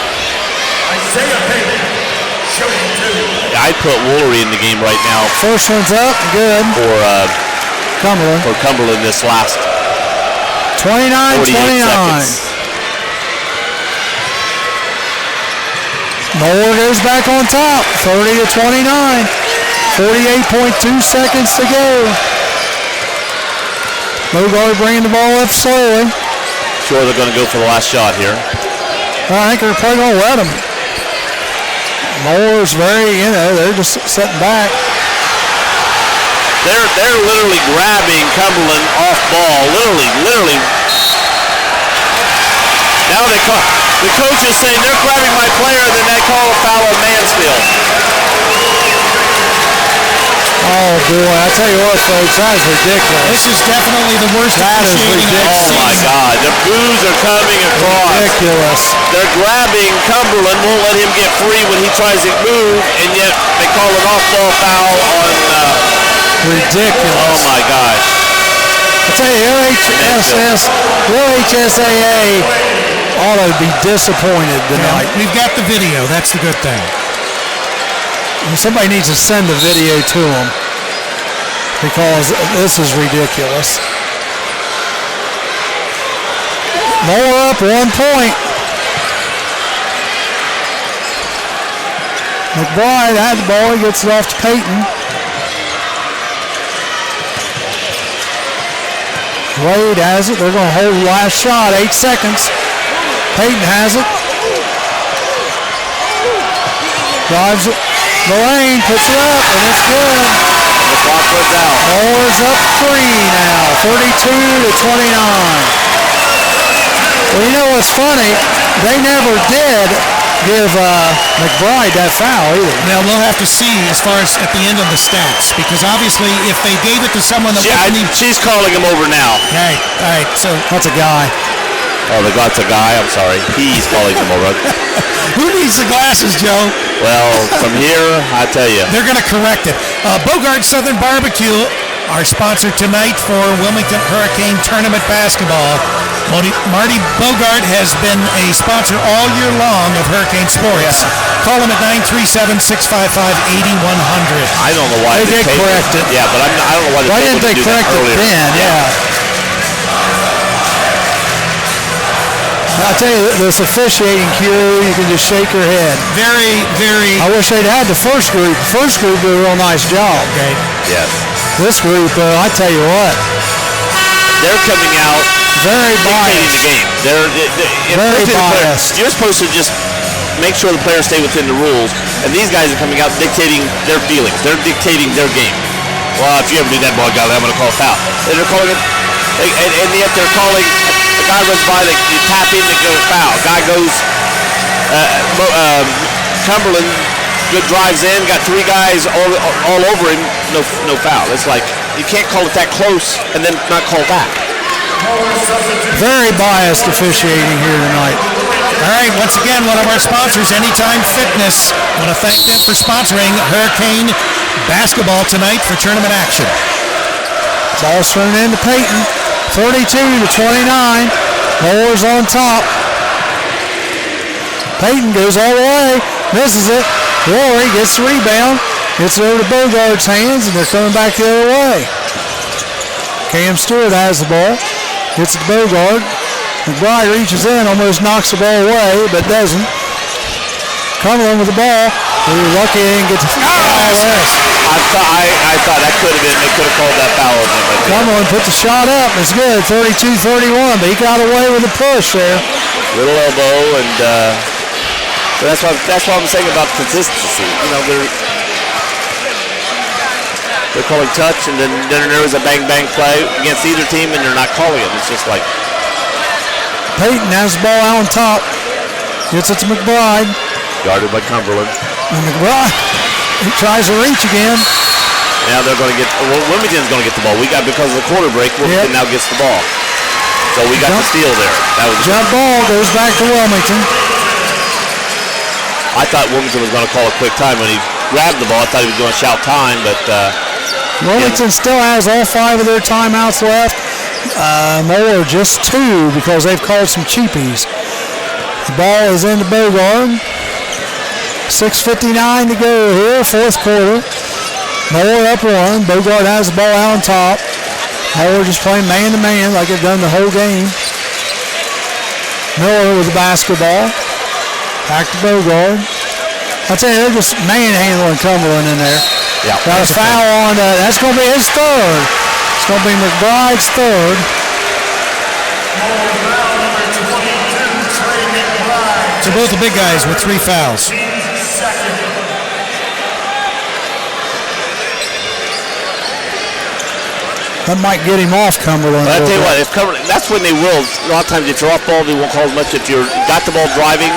S3: I'd put Woolery in the game right now.
S2: First one's up, good.
S3: For
S2: Cumberland.
S3: For Cumberland this last
S2: 29-29. Moeller goes back on top, 30-29. 48.2 seconds to go. Bogart bringing the ball up slowly.
S3: Sure they're going to go for the last shot here.
S2: I think they're probably going to let him. Moeller's they're just sitting back.
S3: They're literally grabbing Cumberland off ball. Literally. Now the coach is saying they're grabbing my player, then they call a foul on Mansfield.
S2: Oh boy, I tell you what, folks, that is ridiculous.
S1: This is definitely the worst
S2: officiating
S1: of the season.
S3: Oh my God, the boos are coming across.
S2: Ridiculous.
S3: They're grabbing Cumberland, won't let him get free when he tries to move, and yet they call an off-ball foul on.
S2: Ridiculous.
S3: Oh my gosh.
S2: I tell you, LHSAA ought to be disappointed tonight.
S1: We've got the video. That's the good thing.
S2: Somebody needs to send the video to them because this is ridiculous. Moeller up 1 point. McBride had the ball. He gets it off to Peyton. Wade has it. They're going to hold the last shot. 8 seconds. Peyton has it. Drives it. The lane puts it up, and it's good.
S3: The clock runs out.
S2: Moeller's up 3 now, 32-29. Well, you know what's funny? They never did give McBride that foul either.
S1: Now, we'll have to see as far as at the end of the stats, because obviously if they gave it to someone that wasn't even...
S3: She's calling him over now.
S1: All right, so...
S2: That's a guy.
S3: Oh, that's a guy. I'm sorry. He's calling him over.
S1: Who needs the glasses, Joe?
S3: Well, from here, I tell you.
S1: They're going to correct it. Bogart Southern Barbecue, our sponsor tonight for Wilmington Hurricane Tournament Basketball. Marty Bogart has been a sponsor all year long of Hurricane Sports. Yeah. Call him at 937-655-8100.
S3: I don't know why
S2: they did correct it.
S3: Yeah, but I don't know why
S2: didn't they correct it then? Yeah. I'll tell you, this officiating crew, you can just shake your head.
S1: Very, very...
S2: I wish they'd had the first group. The first group did a real nice job.
S1: Okay.
S3: Yes.
S2: This group, I tell you what.
S3: They're coming out
S2: very biased.
S3: The game.
S2: Very biased.
S3: You're supposed to just make sure the players stay within the rules, and these guys are coming out dictating their feelings. They're dictating their game. Well, if you ever do that, boy, I'm going to call a foul. And they're calling it, and yet they're calling... Guy runs by, they tap in, they go foul. Guy goes, Cumberland drives in, got three guys all over him, no foul. It's like, you can't call it that close and then not call back.
S2: Very biased officiating here tonight.
S1: All right, once again, one of our sponsors, Anytime Fitness. I want to thank them for sponsoring Hurricane Basketball tonight for tournament action.
S2: Ball's thrown into Peyton. 32-29. Moeller's on top. Peyton goes all the way. Misses it. Rory gets the rebound. Gets it over to Bogart's hands, and they're coming back the other way. Cam Stewart has the ball. Gets it to Bogart. McBride reaches in, almost knocks the ball away, but doesn't. Cumberland with the ball. He's lucky he didn't get the foul there.
S3: I thought that could have been, they could have called that foul on him.
S2: Cumberland put the shot up. It's good, 32-31, but he got away with the push there.
S3: Little elbow, and so that's what I'm saying about consistency. You know, they're calling touch, and then there was a bang-bang play against either team, and they're not calling it. It's just like...
S2: Peyton has the ball out on top. Gets it to McBride.
S3: Guarded by Cumberland.
S2: And McBride, he tries to reach again.
S3: Now they're going to get, Wilmington's going to get the ball. Because of the quarter break, Wilmington now gets the ball. So we got the steal there. That was
S2: jump ball goes back to Wilmington.
S3: I thought Wilmington was going to call a quick time. When he grabbed the ball, I thought he was going to shout time, but...
S2: Wilmington still has all 5 of their timeouts left. Moeller just 2 because they've called some cheapies. The ball is into Bogart. 6:59 to go here, fourth quarter. Moeller up 1. Bogart has the ball out on top. Moeller just playing man-to-man like they've done the whole game. Miller with the basketball. Back to Bogart. I tell you, they're just manhandling Cumberland in there.
S3: Yeah.
S2: Got a foul on, that's going to be his third. It's going to be McBride's third.
S1: So both the big guys with 3 fouls.
S2: That might get him off Cumberland.
S3: But I tell you what, if Cumberland, that's when they will. A lot of times if you're off ball, they won't call as much. If you're got the ball driving,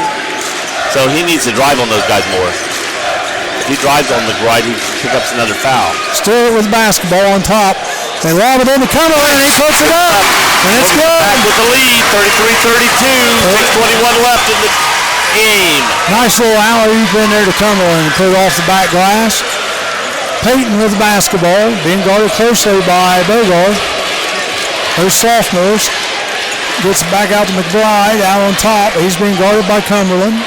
S3: so he needs to drive on those guys more. If he drives on McBride, he picks up another foul.
S2: Stewart with basketball on top. They lob it into Cumberland, and he puts it up. And it's good.
S3: Back with the lead, 33-32. 6:21 left in the game.
S2: Nice little alley-oop in there to Cumberland and put it off the back glass. Peyton with the basketball, being guarded closely by Bogart. Those sophomores. Gets it back out to McBride, out on top. He's being guarded by Cumberland.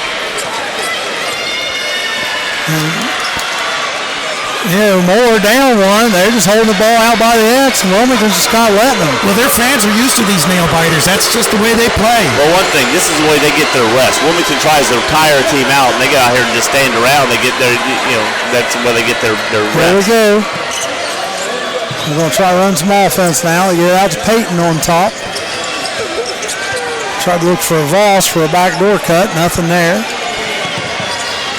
S2: Moeller down 1. They're just holding the ball out by the X, and Wilmington's just kind of letting them.
S1: Well, their fans are used to these nail biters. That's just the way they play.
S3: Well, one thing, this is the way they get their rest. Wilmington tries to tire a team out, and they get out here and just stand around. They get their, that's where they get their rest.
S2: There we go. We're going to try to run some offense now. They get it out to Peyton on top. Try to look for a Voss for a backdoor cut. Nothing there.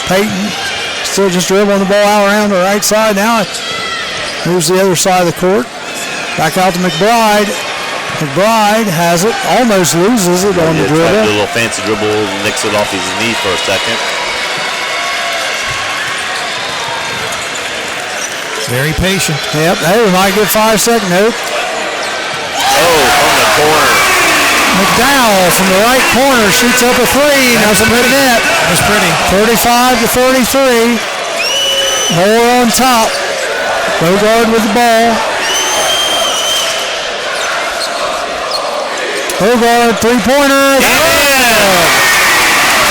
S2: Peyton still just dribbling the ball out around the right side. Now it moves the other side of the court. Back out to McBride. McBride has it, almost loses it on the
S3: Do
S2: dribble.
S3: a little fancy dribble, nicks it off his knee for a second.
S1: Very patient.
S2: Yep, hey, we might get 5-second note.
S3: Oh, from the corner.
S2: McDowell from the right corner shoots up a three. Nothing but net.
S1: That's pretty.
S2: 35-33. Moeller on top. Bogard with the ball. Bogard, three-pointer.
S3: Yeah!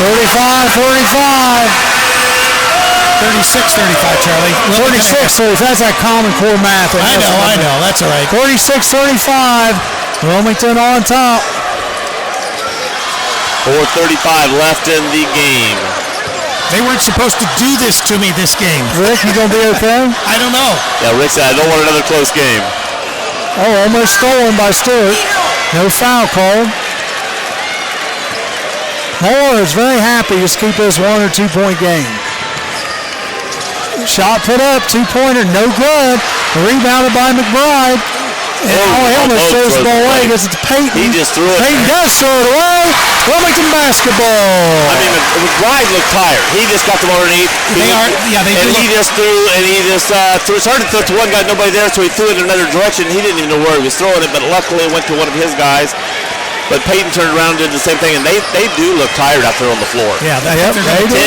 S2: 35-35.
S1: 36-35, Charlie.
S2: 36-35. That's that Common Core math.
S1: I know. That's all right.
S2: 36-35. Wilmington on top.
S3: 4:35 left in the game.
S1: They weren't supposed to do this to me this game.
S2: Rick, you going to be okay?
S1: I don't know.
S3: Yeah, Rick said, I don't want another close game.
S2: Oh, almost stolen by Stewart. No foul called. Moeller is very happy to keep this 1 or 2 point game. Shot put up, 2-pointer, no good. Rebounded by McBride. And he almost throws the ball away because it's Peyton.
S3: He just threw it.
S2: Peyton does throw it away. Wilmington basketball.
S3: I mean, McBride looked tired. He just got the ball underneath.
S1: They
S3: and he just threw, and he just threw. It's hard to throw it to one guy, nobody there, so he threw it in another direction. He didn't even know where he was throwing it, but luckily it went to one of his guys. But Peyton turned around and did the same thing, and they do look tired out there on the floor.
S1: Yeah,
S2: they
S3: 10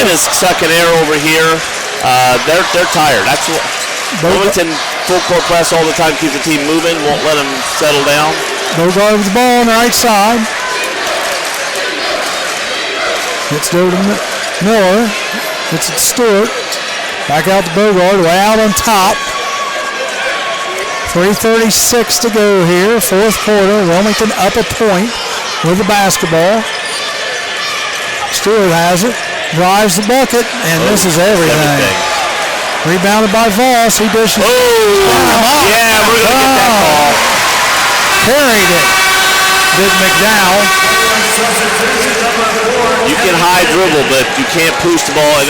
S3: is sucking air over here. They're tired. That's what Wilmington full court press all the time, keeps the team moving, won't let them settle down.
S2: Bogard with the ball on the right side. It's over to Miller. It's Stewart. Back out to Bogard, way out on top. 3:36 to go here, fourth quarter. Wilmington up a point with the basketball. Stewart has it, drives the bucket, and this is everything. Rebounded by Voss. He dishes.
S3: Yeah, we're going to get that ball.
S2: Carried it. Did McDowell.
S3: You can high dribble, but you can't push the ball. And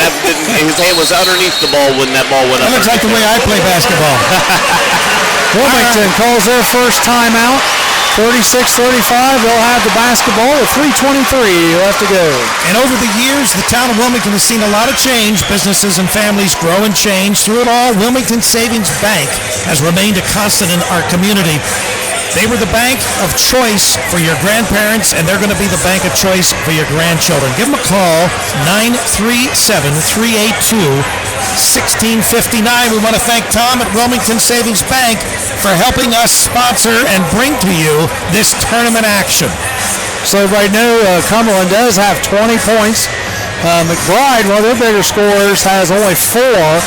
S3: his hand was underneath the ball when that ball went up.
S1: That looks like the way I play basketball.
S2: Wilmington calls their first timeout. 36-35. They'll have the basketball with 3:23 left to go.
S1: And over the years, the town of Wilmington has seen a lot of change. Businesses and families grow and change. Through it all, Wilmington Savings Bank has remained a constant in our community. They were the bank of choice for your grandparents, and they're going to be the bank of choice for your grandchildren. Give them a call, 937-382-1659. We want to thank Tom at Wilmington Savings Bank for helping us sponsor and bring to you this tournament action.
S2: So right now, Cumberland does have 20 points. McBride, one of their bigger scorers, has only 4.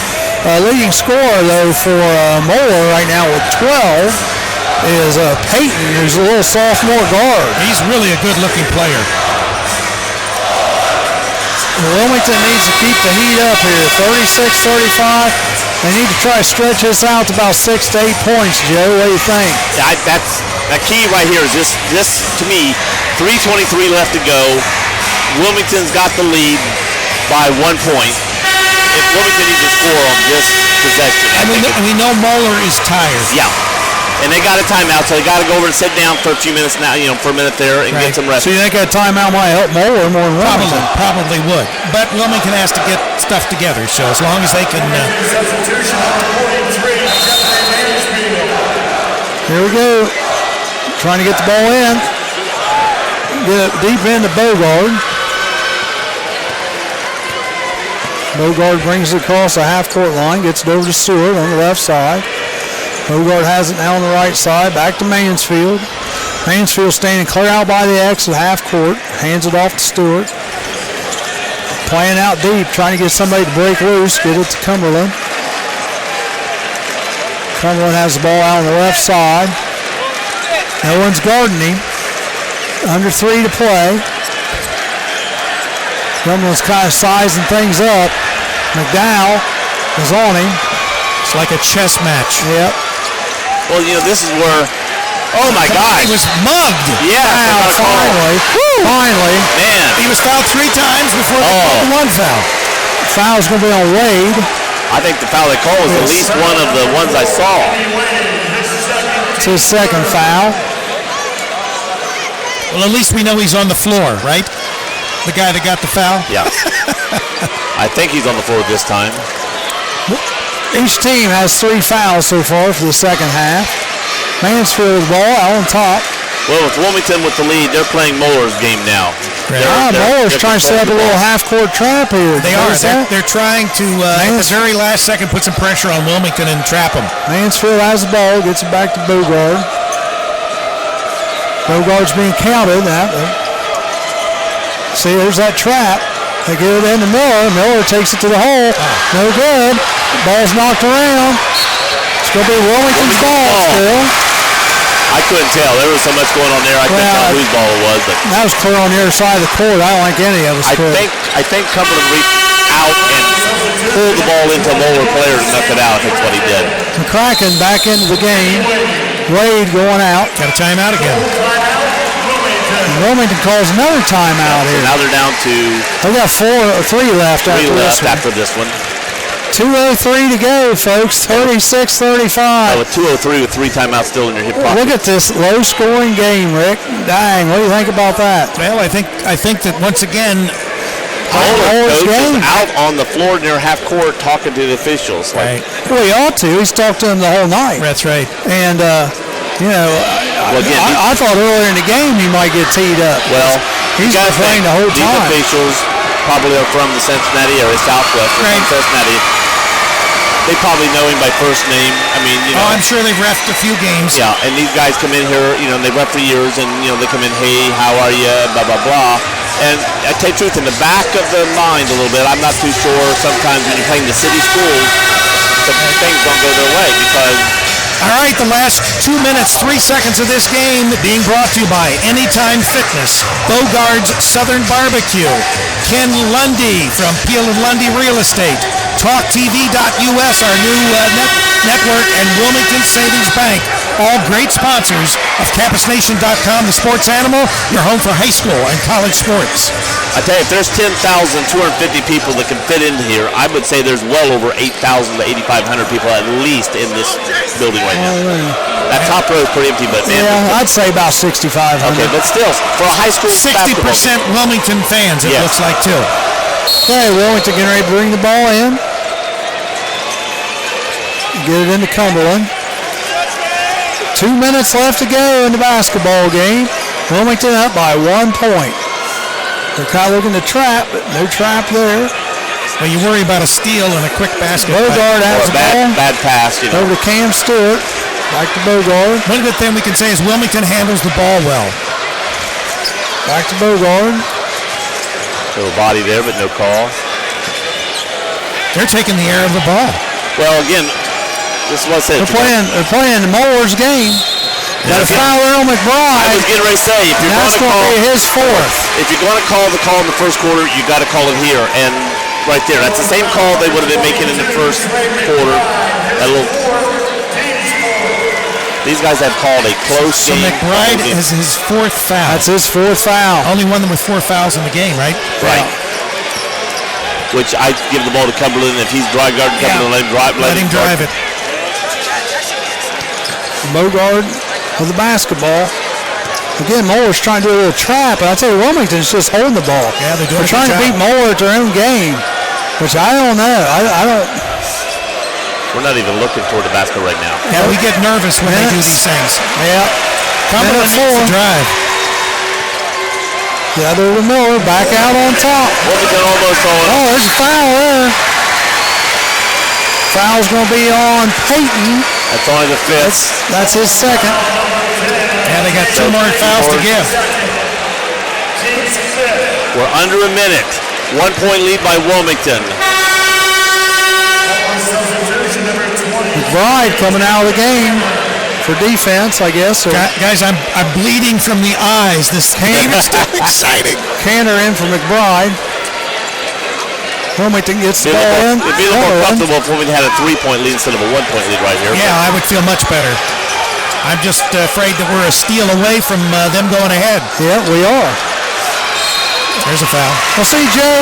S2: Leading scorer, though, for Moeller right now with 12 is Peyton, who's a little sophomore guard.
S1: He's really a good-looking player.
S2: Wilmington needs to keep the heat up here. 36-35. They need to try to stretch this out to about 6 to 8 points, Joe. What do you think?
S3: That's the key right here is this to me, 3:23 left to go. Wilmington's got the lead by 1 point. If Wilmington needs to score on this possession.
S1: We know Moeller is tired.
S3: Yeah. And they got a timeout, so they got to go over and sit down for a few minutes now, for a minute there and get some rest.
S2: So you think a timeout might help Moeller more than Wilmington?
S1: Probably would. But Wilmington has to get stuff together, so as long as they can...
S2: Here we go. Trying to get the ball in. Get it deep into Bogard. Bogard brings it across the half-court line, gets it over to Stewart on the left side. Bogard has it now on the right side, back to Mansfield. Mansfield standing clear out by the X at half court, hands it off to Stewart. Playing out deep, trying to get somebody to break loose, get it to Cumberland. Cumberland has the ball out on the left side. No one's guarding him. Under 3 to play. Cumberland's kind of sizing things up. McDowell is on him.
S1: It's like a chess match.
S2: Yep.
S3: Well, this is where, oh my gosh.
S1: He was mugged.
S3: Yeah.
S2: Finally. Finally.
S3: Man.
S1: He was fouled 3 times before they called the 1 foul.
S2: Foul's going to be on Wade.
S3: I think the foul they called was at least one of the ones I saw.
S2: It's his second foul.
S1: Well, at least we know he's on the floor, right? The guy that got the foul?
S3: Yeah. I think he's on the floor this time.
S2: Each team has 3 fouls so far for the second half. Mansfield with the ball out on top.
S3: Well, with Wilmington with the lead, they're playing Moeller's game now.
S2: Moeller's trying to set up a little half-court trap here.
S1: They are. They're trying to, at the very last second, put some pressure on Wilmington and trap them.
S2: Mansfield has the ball, gets it back to Bogard. Bogard's being counted. See, there's that trap. They get it into Moeller. Moeller takes it to the hole. No good. Ball's knocked around. It's going to be Wilmington's ball still.
S3: I couldn't tell. There was so much going on there. I couldn't tell whose ball it was. But
S2: that was clear on the other side of the court. I don't think any of us could.
S3: I think Cumberland reached out and pulled the ball into a Moeller player and knocked it out. I think that's what he did.
S2: McCracken back into the game. Wade going out.
S1: Got a timeout again.
S2: Wilmington calls another timeout here.
S3: Now they're down to...
S2: They got 3 left
S3: after this one.
S2: 2:03 to go, folks. 36-35.
S3: With 2:03 with 3 timeouts still in your hip pocket.
S2: Look at this low-scoring game, Rick. Dang, what do you think about that?
S1: Well, I think that once again,
S3: Moeller's coach is out on the floor near half court talking to the officials.
S1: Right.
S2: Well, he ought to. He's talked to them the whole night.
S1: That's right.
S2: And I thought earlier in the game he might get teed up.
S3: Well,
S2: he's been playing the whole time.
S3: These officials probably are from the Cincinnati area, Southwest, or from Cincinnati. They probably know him by first name. I mean,
S1: I'm sure they've reffed a few games.
S3: Yeah, and these guys come in here, and they've reffed for years, and, they come in, hey, how are you, blah, blah, blah. And I tell you the truth, in the back of the mind a little bit, I'm not too sure sometimes when you're playing the city schools, some things don't go their way because...
S1: All right, the last 2 minutes, 3 seconds of this game being brought to you by Anytime Fitness, Bogard's Southern Barbecue, Ken Lundy from Peel & Lundy Real Estate, TalkTV.us, our new network, and Wilmington Savings Bank, all great sponsors of CampusNation.com, the sports animal, your home for high school and college sports.
S3: I tell you, if there's 10,250 people that can fit into here, I would say there's well over 8,000 to 8,500 people at least in this building right now. That top row is pretty empty, but man.
S2: Yeah, I'd say about 6,500.
S3: Okay, but still, for a high school
S1: 60% Wilmington fans, it looks like, too.
S2: Okay, Wilmington getting ready to bring the ball in. Get it into Cumberland. 2 minutes left to go in the basketball game. Wilmington up by 1 point. They're kind of looking to trap, but no trap there.
S1: Well, you worry about a steal and a quick basket.
S2: Bogard has the ball.
S3: Bad pass.
S2: Over to Cam Stewart. Back to Bogard.
S1: One good thing we can say is Wilmington handles the ball well.
S2: Back to Bogard.
S3: Little body there, but no call.
S1: They're taking the air of the ball.
S3: Well, again, this is what I said.
S2: They're playing Moeller's game. Got a foul there on McBride.
S3: I was getting ready to say, if you're going to call
S2: his fourth.
S3: If you're going to call the call in the first quarter, you got to call it here and right there. That's the same call they would have been making in the first quarter. These guys have called a close game.
S1: So McBride has his 4th foul.
S2: That's his 4th foul.
S1: Only one with 4 fouls in the game, right?
S3: Right. Which I give the ball to Cumberland. If he's dry guard, Cumberland let him drive it.
S2: Bogard with the basketball. Again, Moeller's trying to do a little trap, and I tell you, Wilmington's just holding the ball.
S1: Yeah, they're
S2: trying to beat Moeller at their own game, which I don't know. I don't.
S3: We're not even looking toward the basket right now.
S1: Yeah, we get nervous when they do these things.
S2: Yeah.
S1: Cumberland needs to drive.
S2: Yeah, there to Moeller, back out on top.
S3: Wilmington almost on.
S2: Oh, there's a foul there. Foul's going to be on Peyton.
S3: That's only the 5th.
S2: That's his 2nd.
S1: Yeah, they got 2 more fouls to give.
S3: We're under a minute. 1 point lead by Wilmington.
S2: McBride coming out of the game for defense, I guess.
S1: Guys, I'm bleeding from the eyes. This game is still exciting.
S2: Cantor in for McBride. Wilmington gets the ball in.
S3: It'd be a little more comfortable if we had a 3-point lead instead of a 1-point lead right here.
S1: Yeah, I would feel much better. I'm just afraid that we're a steal away from them going ahead.
S2: Yeah, we are.
S1: There's a foul.
S2: Well, see, Joe,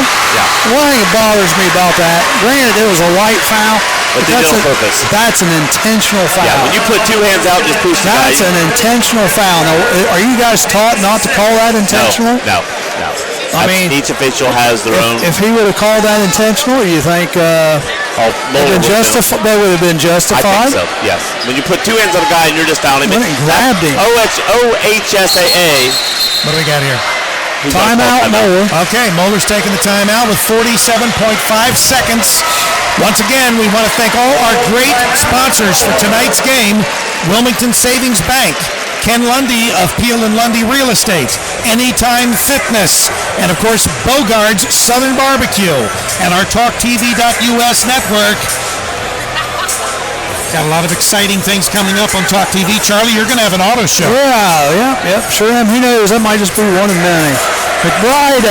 S2: one thing that bothers me about that, granted it was a light foul,
S3: But they did it on purpose.
S2: That's an intentional foul.
S3: Yeah, when you put two hands out and just push the guy.
S2: That's an intentional foul. Now, are you guys taught not to call that intentional?
S3: No.
S2: I mean,
S3: each official has their own.
S2: If he would have called that intentional, you think
S3: they would
S2: have been justified?
S3: I think so, yes. When you put two hands on a guy and you're just fouling him.
S2: Grabbed him.
S3: OHSAA.
S1: What do we got here?
S2: Timeout, Moeller.
S1: Okay, Moeller's taking the timeout with 47.5 seconds. Once again, we want to thank all our great sponsors for tonight's game. Wilmington Savings Bank, Ken Lundy of Peel & Lundy Real Estate, Anytime Fitness, and of course Bogart's Southern Barbecue, and our TalkTV.us network. Got a lot of exciting things coming up on Talk TV. Charlie, you're going to have an auto show.
S2: Yeah, sure am. Who knows? That might just be one of many. McBride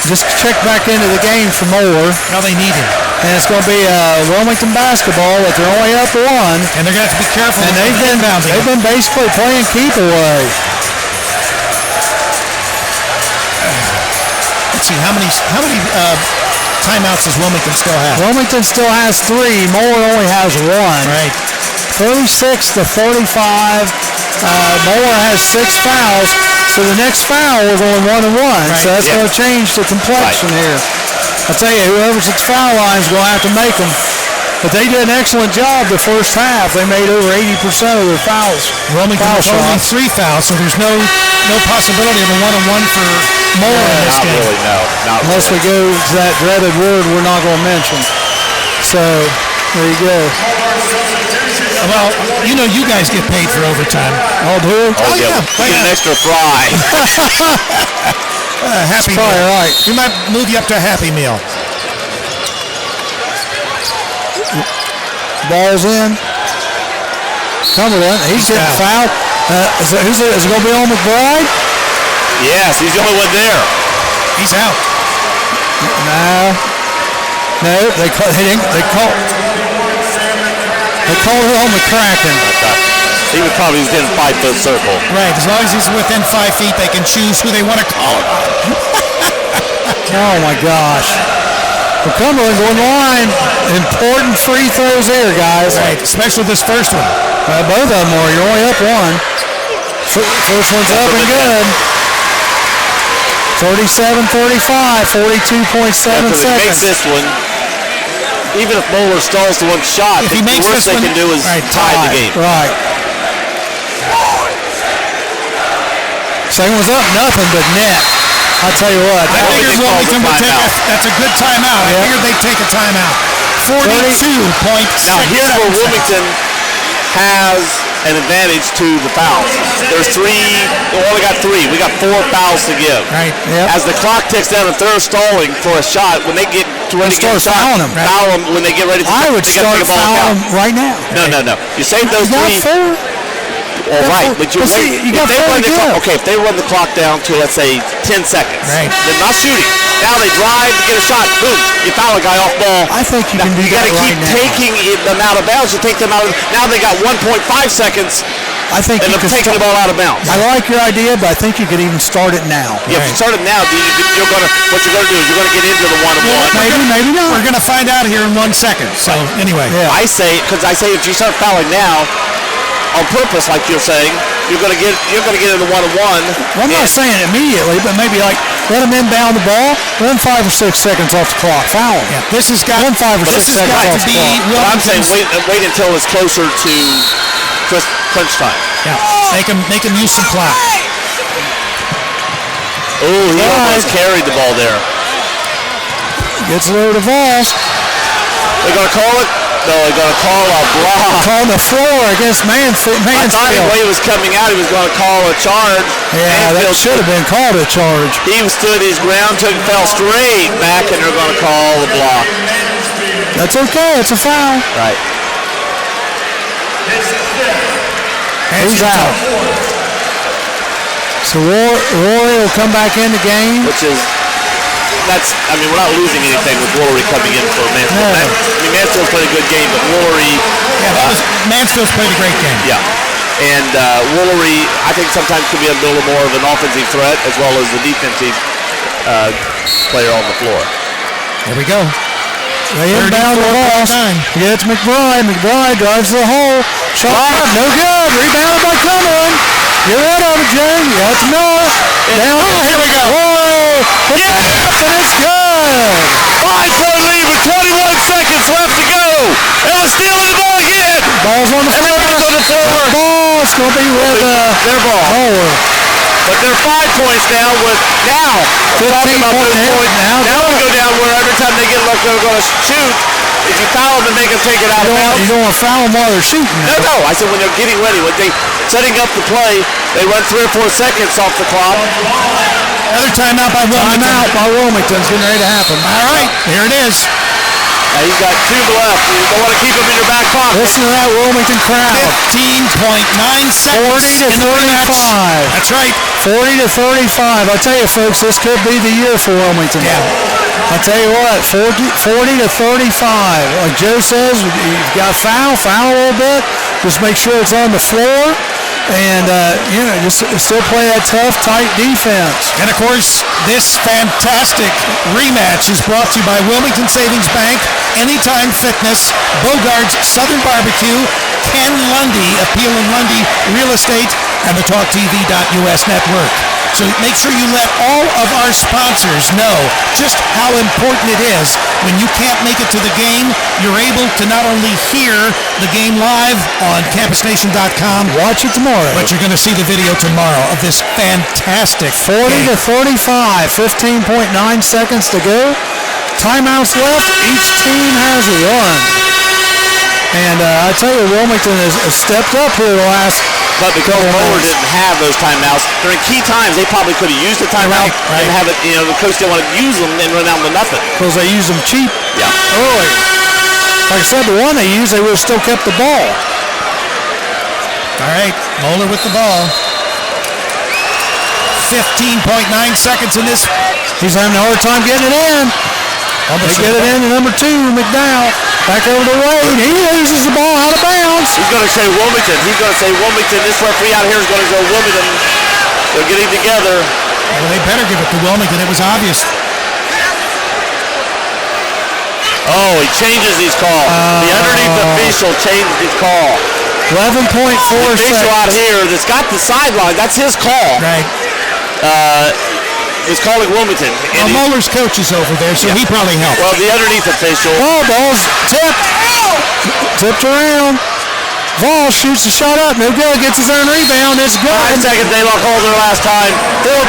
S2: just checked back into the game for Moeller.
S1: Now they need him.
S2: And it's going to be Wilmington basketball, but they're only up one.
S1: And they're going to have to be careful.
S2: And they've been basically playing keep away.
S1: Let's see, how many timeouts does Wilmington still have?
S2: Wilmington still has 3. Moeller only has 1.
S1: Right.
S2: 36-45. Moeller has 6 fouls. So the next foul, we're going 1-1. Right. So that's going to change the complexion here. I'll tell you, whoever's at the foul line is going to have to make them. But they did an excellent job the first half. They made over 80% of their fouls.
S1: Wilmington has only 3 fouls, so there's no possibility of a 1-1 for Moeller in this game.
S3: Really, no.
S2: Unless we go to that dreaded word we're not going to mention. So, there you go.
S1: Well, you guys get paid for overtime.
S2: Oh, do?
S3: Oh, yeah. We get an extra fry.
S1: Happy
S2: Meal.
S1: Right. We might move you up to a Happy Meal.
S2: Ball's in. Cumberland, he's getting fouled. Is it going to be on McBride?
S3: Yes, he's the only one there.
S1: He's out.
S2: No, they called it on McCracken.
S3: He was probably in a 5-foot circle.
S1: Right, as long as he's within 5 feet, they can choose who they want to call it.
S2: Oh my gosh. Well, Cumberland going line. Important free throws here, guys.
S1: Right, especially this first one.
S2: Both of them are. You're only up 1. First one's up and good. 37-35, 42.7 seconds.
S3: If he makes this one, even if Moeller stalls the one shot, the worst they can do is tie the game.
S2: Right. Second one's up, nothing but net. I'll tell you what.
S1: I figured Wilmington would take that's a good timeout. I figured they'd take a timeout. 42.6.
S3: Now here's where Wilmington has an advantage to the fouls. There's 3. We only got 3. We got 4 fouls to give.
S1: Right.
S2: Yep.
S3: As the clock ticks down, if they're stalling for a shot, when they get ready to get a shot, foul them when they get ready to.
S2: I would start fouling them right now.
S3: No. You save those 3. All right, but you wait. If they run the clock down to, let's say, 10 seconds, they're not shooting. Now they drive to get a shot. Boom, you foul a guy off ball.
S2: I think you can do that right now.
S3: You got to keep taking them out of bounds. You take them out of. Now they got 1.5 seconds.
S2: I think
S3: and they're taking the ball out of bounds.
S2: I like your idea, but I think you could even start it now.
S3: Yeah, if you start it now, what you're going to do is you're going to get into the 1-on-1.
S2: Maybe not.
S1: We're going to find out here in 1 second. So anyway,
S3: I say if you start fouling now, on purpose, like you're saying, you're going to get into 1-on-1.
S2: Well, I'm not saying immediately, but maybe like let them inbound the ball, run 5 or 6 seconds off the clock, foul them.
S1: Yeah, this has got
S2: 5 or 6 seconds off the clock.
S3: But I'm saying wait until it's closer to crunch time.
S1: Yeah, make him use some clock.
S3: Oh, he almost carried the ball there.
S2: Gets a load of balls.
S3: They're going to call it. No, they're going to call a block.
S2: On the floor against Mansfield.
S3: I thought when he was coming out, he was going to call a charge.
S2: Yeah, that should have been called a charge.
S3: He stood his ground, fell straight back, and they're going to call the block.
S2: That's okay. It's a foul.
S3: Right.
S2: He's out. So Rory will come back in the game.
S3: We're not losing anything with Rory coming in for Mansfield.
S2: No.
S3: Mansfield's played a good game, but Rory...
S1: Mansfield's played a great game.
S3: Yeah. And Woolery, I think sometimes can be a little more of an offensive threat as well as the defensive player on the floor.
S1: There we go.
S2: They inbound the ball. Gets McBride. McBride drives the hole. Shot up, no good. Rebounded by Cumberland. Get rid of it, Jay. Yeah, it's Miller. Down.
S3: Here we go.
S2: Whoa. And it's good.
S3: 5-point lead with 21 seconds left to go. And we're stealing the ball again.
S2: Ball's on the floor.
S3: On the floor.
S2: Ball's going to be with
S3: their ball.
S2: Moeller.
S3: But they're 5 points now with now.
S2: 15 points now.
S3: Now we go down where every time they get looked, they're going to shoot. If you foul them and make them take it out of bounds.
S2: You don't want to foul them while they're shooting.
S3: No. I said when they're getting ready, when they setting up the play, they run 3 or 4 seconds off the clock.
S1: Another timeout by Wilmington.
S2: Timeout by Wilmington's getting ready to happen.
S1: All right, here it is.
S3: Now he's got 2 left. You don't want to keep them in your back pocket.
S2: Listen to that Wilmington crowd.
S1: 15.9 seconds
S2: 40 to 35.
S1: That's right.
S2: 40 to 35. I'll tell you, folks, this could be the year for Wilmington.
S1: Yeah.
S2: I'll tell you what, 40 to 35. Like Joe says, you've got foul a little bit. Just make sure it's on the floor. And, just still play that tough, tight defense.
S1: And, of course, this fantastic rematch is brought to you by Wilmington Savings Bank, Anytime Fitness, Bogart's Southern Barbecue, Ken Lundy, Appeal and Lundy Real Estate, and the TalkTV.us network. So make sure you let all of our sponsors know just how important it is when you can't make it to the game. You're able to not only hear the game live on CampusNation.com,
S2: watch it tomorrow,
S1: but you're going to see the video tomorrow of this fantastic
S2: 40
S1: game.
S2: to 35, 15.9 seconds to go. Timeouts left. Each team has one. And I tell you, Wilmington has stepped up here the last.
S3: But because Moeller didn't have those timeouts, during key times, they probably could have used the timeout and have it, the coach didn't want to use them and run out with nothing.
S2: Because they used them cheap
S3: early.
S2: Like I said, the one they used, they would have still kept the ball.
S1: All right, Moeller with the ball. 15.9 seconds in this.
S2: He's having a hard time getting it in. They get it in to number 2, McDowell. Back over to Wade. He loses the ball out of bounds.
S3: He's going to say Wilmington. He's going to say Wilmington. This referee out here is going to go Wilmington. They're getting together.
S1: Well, they better give it to Wilmington. It was obvious.
S3: Oh, he changes his call. The underneath official changed his call.
S2: 11.4 seconds.
S3: The official out here that's got the sideline, that's his call.
S1: Right.
S3: Is calling Wilmington.
S1: Well, Moeller's coach is over there, so he probably helped.
S3: Well, the underneath official.
S2: Ball's tipped. Tipped around. Vol shoots the shot up. No good. Gets his own rebound. It's good.
S3: 5 seconds. They lost hold their last time.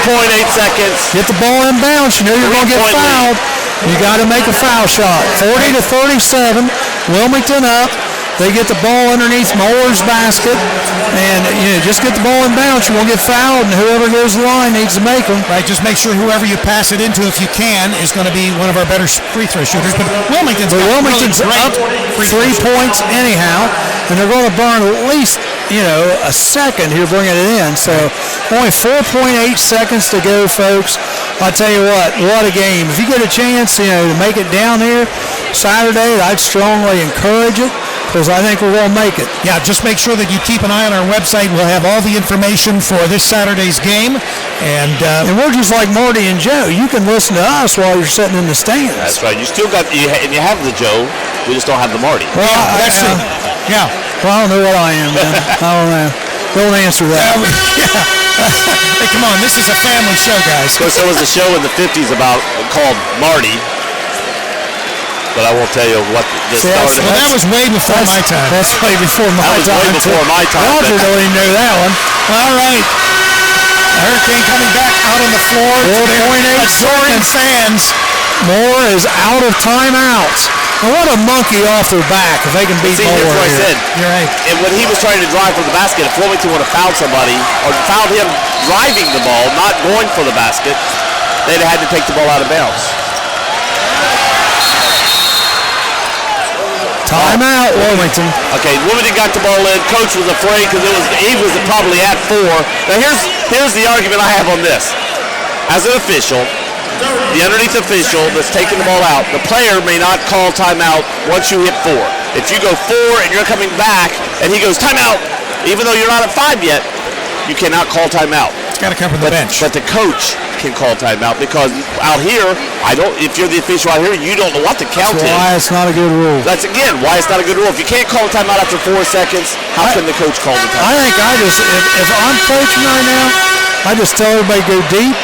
S3: 4.8 seconds.
S2: Get the ball in bounds. You know you're going to get fouled. You got to make a foul shot. 40 to 37. Wilmington up. They get the ball underneath Moeller's basket, and just get the ball in bounds. You won't get fouled, and whoever goes the line needs to make them.
S1: Right, just make sure whoever you pass it into, if you can, is going to be one of our better free throw shooters. But Wilmington's
S2: up 3 points anyhow, and they're going to burn at least a second here bringing it in. So only 4.8 seconds to go, folks. I'll tell you what a game. If you get a chance, to make it down here Saturday, I'd strongly encourage it, because I think we're going to make it.
S1: Yeah, just make sure that you keep an eye on our website. We'll have all the information for this Saturday's game. And
S2: we're just like Marty and Joe. You can listen to us while you're sitting in the stands.
S3: That's right. You still got, and you have the Joe. We just don't have the Marty.
S2: Well,
S1: that's true. Yeah.
S2: Well, I don't know what I am, man. I don't know. Don't answer that.
S1: Hey, come on. This is a family show, guys.
S3: Of course, there was a show in the 50s called Marty. But I won't tell you what this started.
S1: Well, that was way before my time.
S2: That's way before my time.
S3: That was way before my time.
S2: Roger don't even know that one.
S1: All right. Hurricane coming back out on the floor.
S2: 4.8
S1: seconds. Sands.
S2: Moore is out of timeouts. Now what a monkey off their back if they can beat Moore.
S3: That's what I said.
S1: You're right.
S3: And when he was trying to drive for the basket, if Wilmington would have fouled somebody, or fouled him driving the ball, not going for the basket, they'd have had to take the ball out of bounds.
S2: Timeout, Wilmington.
S3: Okay, Wilmington got the ball in. Coach was afraid because he was probably at 4. Now here's the argument I have on this. As an official, the underneath official that's taking the ball out, the player may not call timeout once you hit 4. If you go 4 and you're coming back and he goes timeout, even though you're not at 5 yet, you cannot call timeout.
S1: got to come from the bench.
S3: But the coach can call timeout because out here, if you're the official out here, you don't know what the count is.
S2: That's why it's not a good rule.
S3: That's, again, why it's not a good rule. If you can't call a timeout after 4 seconds, how can the coach call the timeout?
S2: I think if I'm coaching right now, I just tell everybody go deep,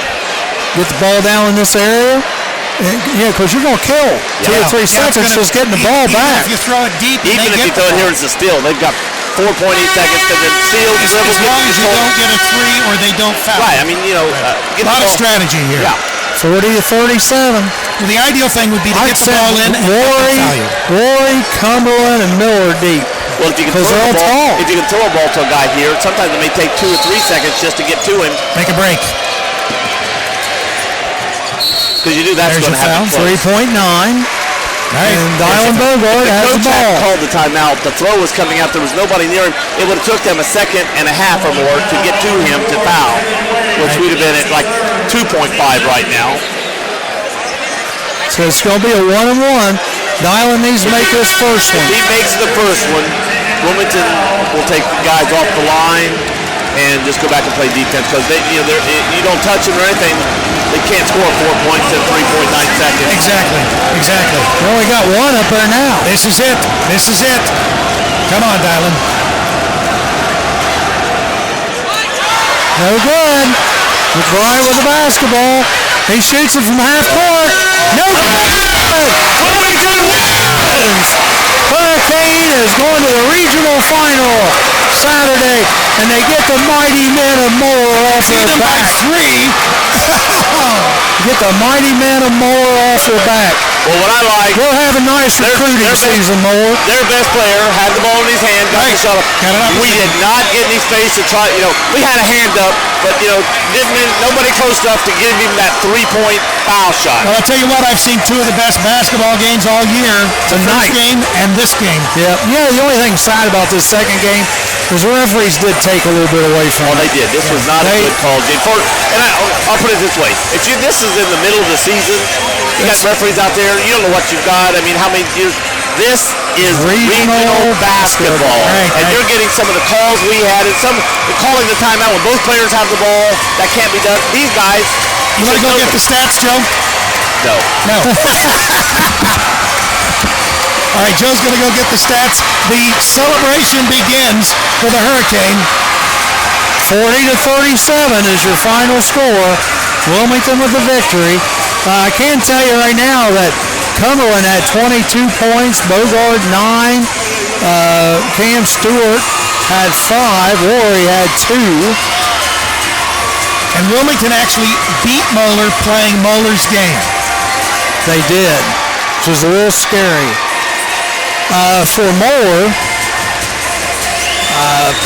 S2: get the ball down in this area. Because you're going to kill 2 or 3 seconds just getting the ball back.
S1: If you throw it deep,
S3: even if you throw it here, it's a steal. They've got 4.8 seconds to then steal.
S1: As long as you don't get a 3 or they don't foul.
S3: Right. I mean,
S1: a lot of strategy here.
S3: Yeah.
S2: 40-37.
S1: Well, the ideal thing would be to get the ball in and
S2: Rory, Cumberland, and Miller deep.
S3: Well, if you can throw a ball to a guy here, sometimes it may take 2 or 3 seconds just to get to him.
S1: Make a break.
S3: Because you do that's going to happen.
S2: 3.9. Right. And Dylan Bogart has the ball.
S3: Called the timeout. The throw was coming out. There was nobody near him. It would have took them a second and a half or more to get to him to foul, which would have been at like 2.5 right now.
S2: So it's going to be a 1-on-1. Dylan needs to make this first one.
S3: If he makes the first one, Wilmington will take the guys off the line and just go back and play defense because you don't touch them or anything. They can't score 4 points in 3.9 seconds.
S1: Exactly.
S2: We only got one up there now.
S1: This is it. Come on, Dylan.
S2: No good. McBride with the basketball. He shoots it from half court. No good. Wilmington wins. Hurricane is going to the regional final Saturday, and they get the mighty men of Moeller off their back. Get the mighty men of Moeller off their back.
S3: Well, what I like...
S2: We'll have a nice recruiting season, Moeller.
S3: Their best player had the ball in his hand, got the shot up. We did not get any space to try, we had a hand up, but, nobody close enough to give him that 3-point foul shot.
S1: Well, I'll tell you what, I've seen 2 of the best basketball games all year. The first game and this game.
S2: Yeah, the only thing sad about this second game is the referees did take a little bit away from
S3: it. They did. This was not a good call, Jay. And I'll put it this way. This is in the middle of the season. You got referees out there. You don't know what you've got. I mean, how many years? This is regional basketball. And you're getting some of the calls we had and calling the timeout when both players have the ball. That can't be done. These guys.
S1: You want to go get the stats, Joe? No. All right, Joe's going to go get the stats. The celebration begins for the Hurricane.
S2: 40-37 is your final score. Wilmington with the victory. I can tell you right now that Cumberland had 22 points, Bogart 9, Cam Stewart had 5, Rory had 2.
S1: And Wilmington actually beat Moeller playing Moeller's game.
S2: They did, which was a little scary. For Moeller,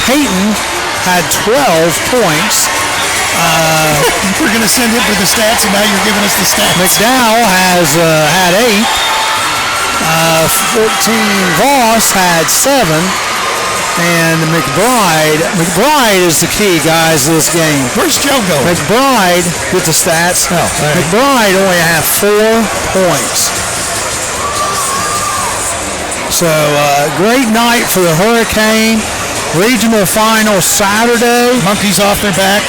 S2: Peyton had 12 points.
S1: We're going to send him for the stats, and now you're giving us the stats.
S2: McDowell has had 8. 14. Voss had 7. And McBride is the key, guys, of this game.
S1: Where's Joe going?
S2: McBride, get the stats.
S1: Oh, right.
S2: McBride only had 4 points. So, great night for the Hurricane. Regional final Saturday.
S1: Monkeys off their back.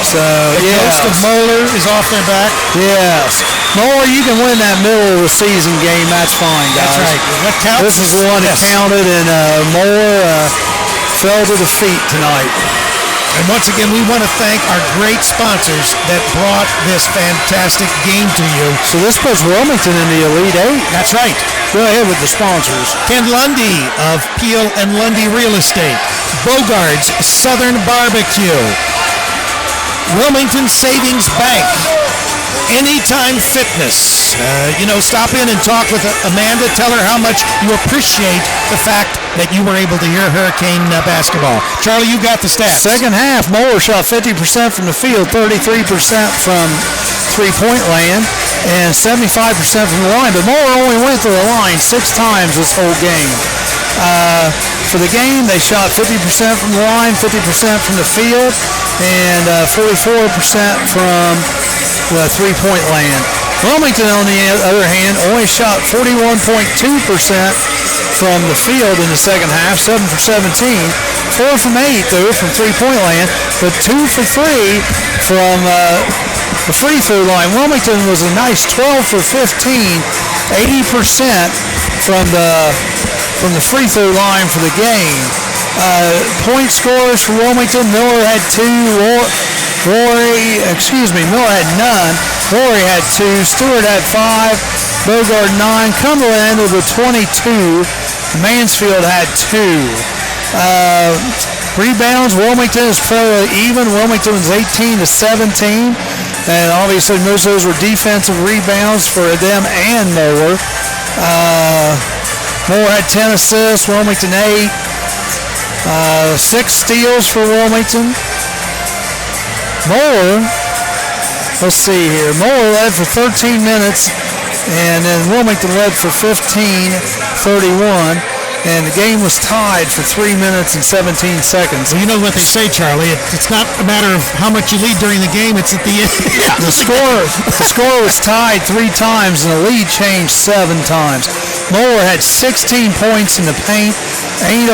S2: So,
S1: the ghost of Moeller is off their back.
S2: Yes. Moeller, you can win that middle of the season game. That's fine, guys.
S1: That's right. What counts?
S2: This is the one that counted, and Moeller fell to defeat tonight.
S1: And once again, we want to thank our great sponsors that brought this fantastic game to you.
S2: So this puts Wilmington in the Elite 8.
S1: That's right.
S2: Go ahead with the sponsors.
S1: Ken Lundy of Peel and Lundy Real Estate. Bogart's Southern Barbecue. Wilmington Savings Bank. Anytime Fitness. Stop in and talk with Amanda. Tell her how much you appreciate the fact that you were able to hear Hurricane basketball. Charlie, you got the stats.
S2: Second half, Moeller shot 50% from the field, 33% from three-point land, and 75% from the line. But Moeller only went to the line 6 times this whole game. For the game, they shot 50% from the line, 50% from the field, and 44% from the three-point land. Wilmington, on the other hand, only shot 41.2% from the field in the second half, 7 for 17, 4 from 8, though, from three-point land, but 2 for 3 from the free throw line. Wilmington was a nice 12 for 15, 80% from the free throw line for the game. Point scorers for Wilmington: Miller had 2, Miller had none. Rory had 2, Stewart had 5, Bogard 9, Cumberland ended with 22, Mansfield had 2. Rebounds, Wilmington is fairly even. Wilmington was 18 to 17, and obviously most of those were defensive rebounds for them and Moeller. Moore had 10 assists, Wilmington 8. 6 steals for Wilmington. Moeller, let's see here. Moeller led for 13 minutes, and then Wilmington led for 15-31. And the game was tied for 3 minutes and 17 seconds.
S1: Well, you know what they say, Charlie. It's not a matter of how much you lead during the game. It's at the end.
S2: The score was tied 3 times, and the lead changed 7 times. Moeller had 16 points in the paint, 8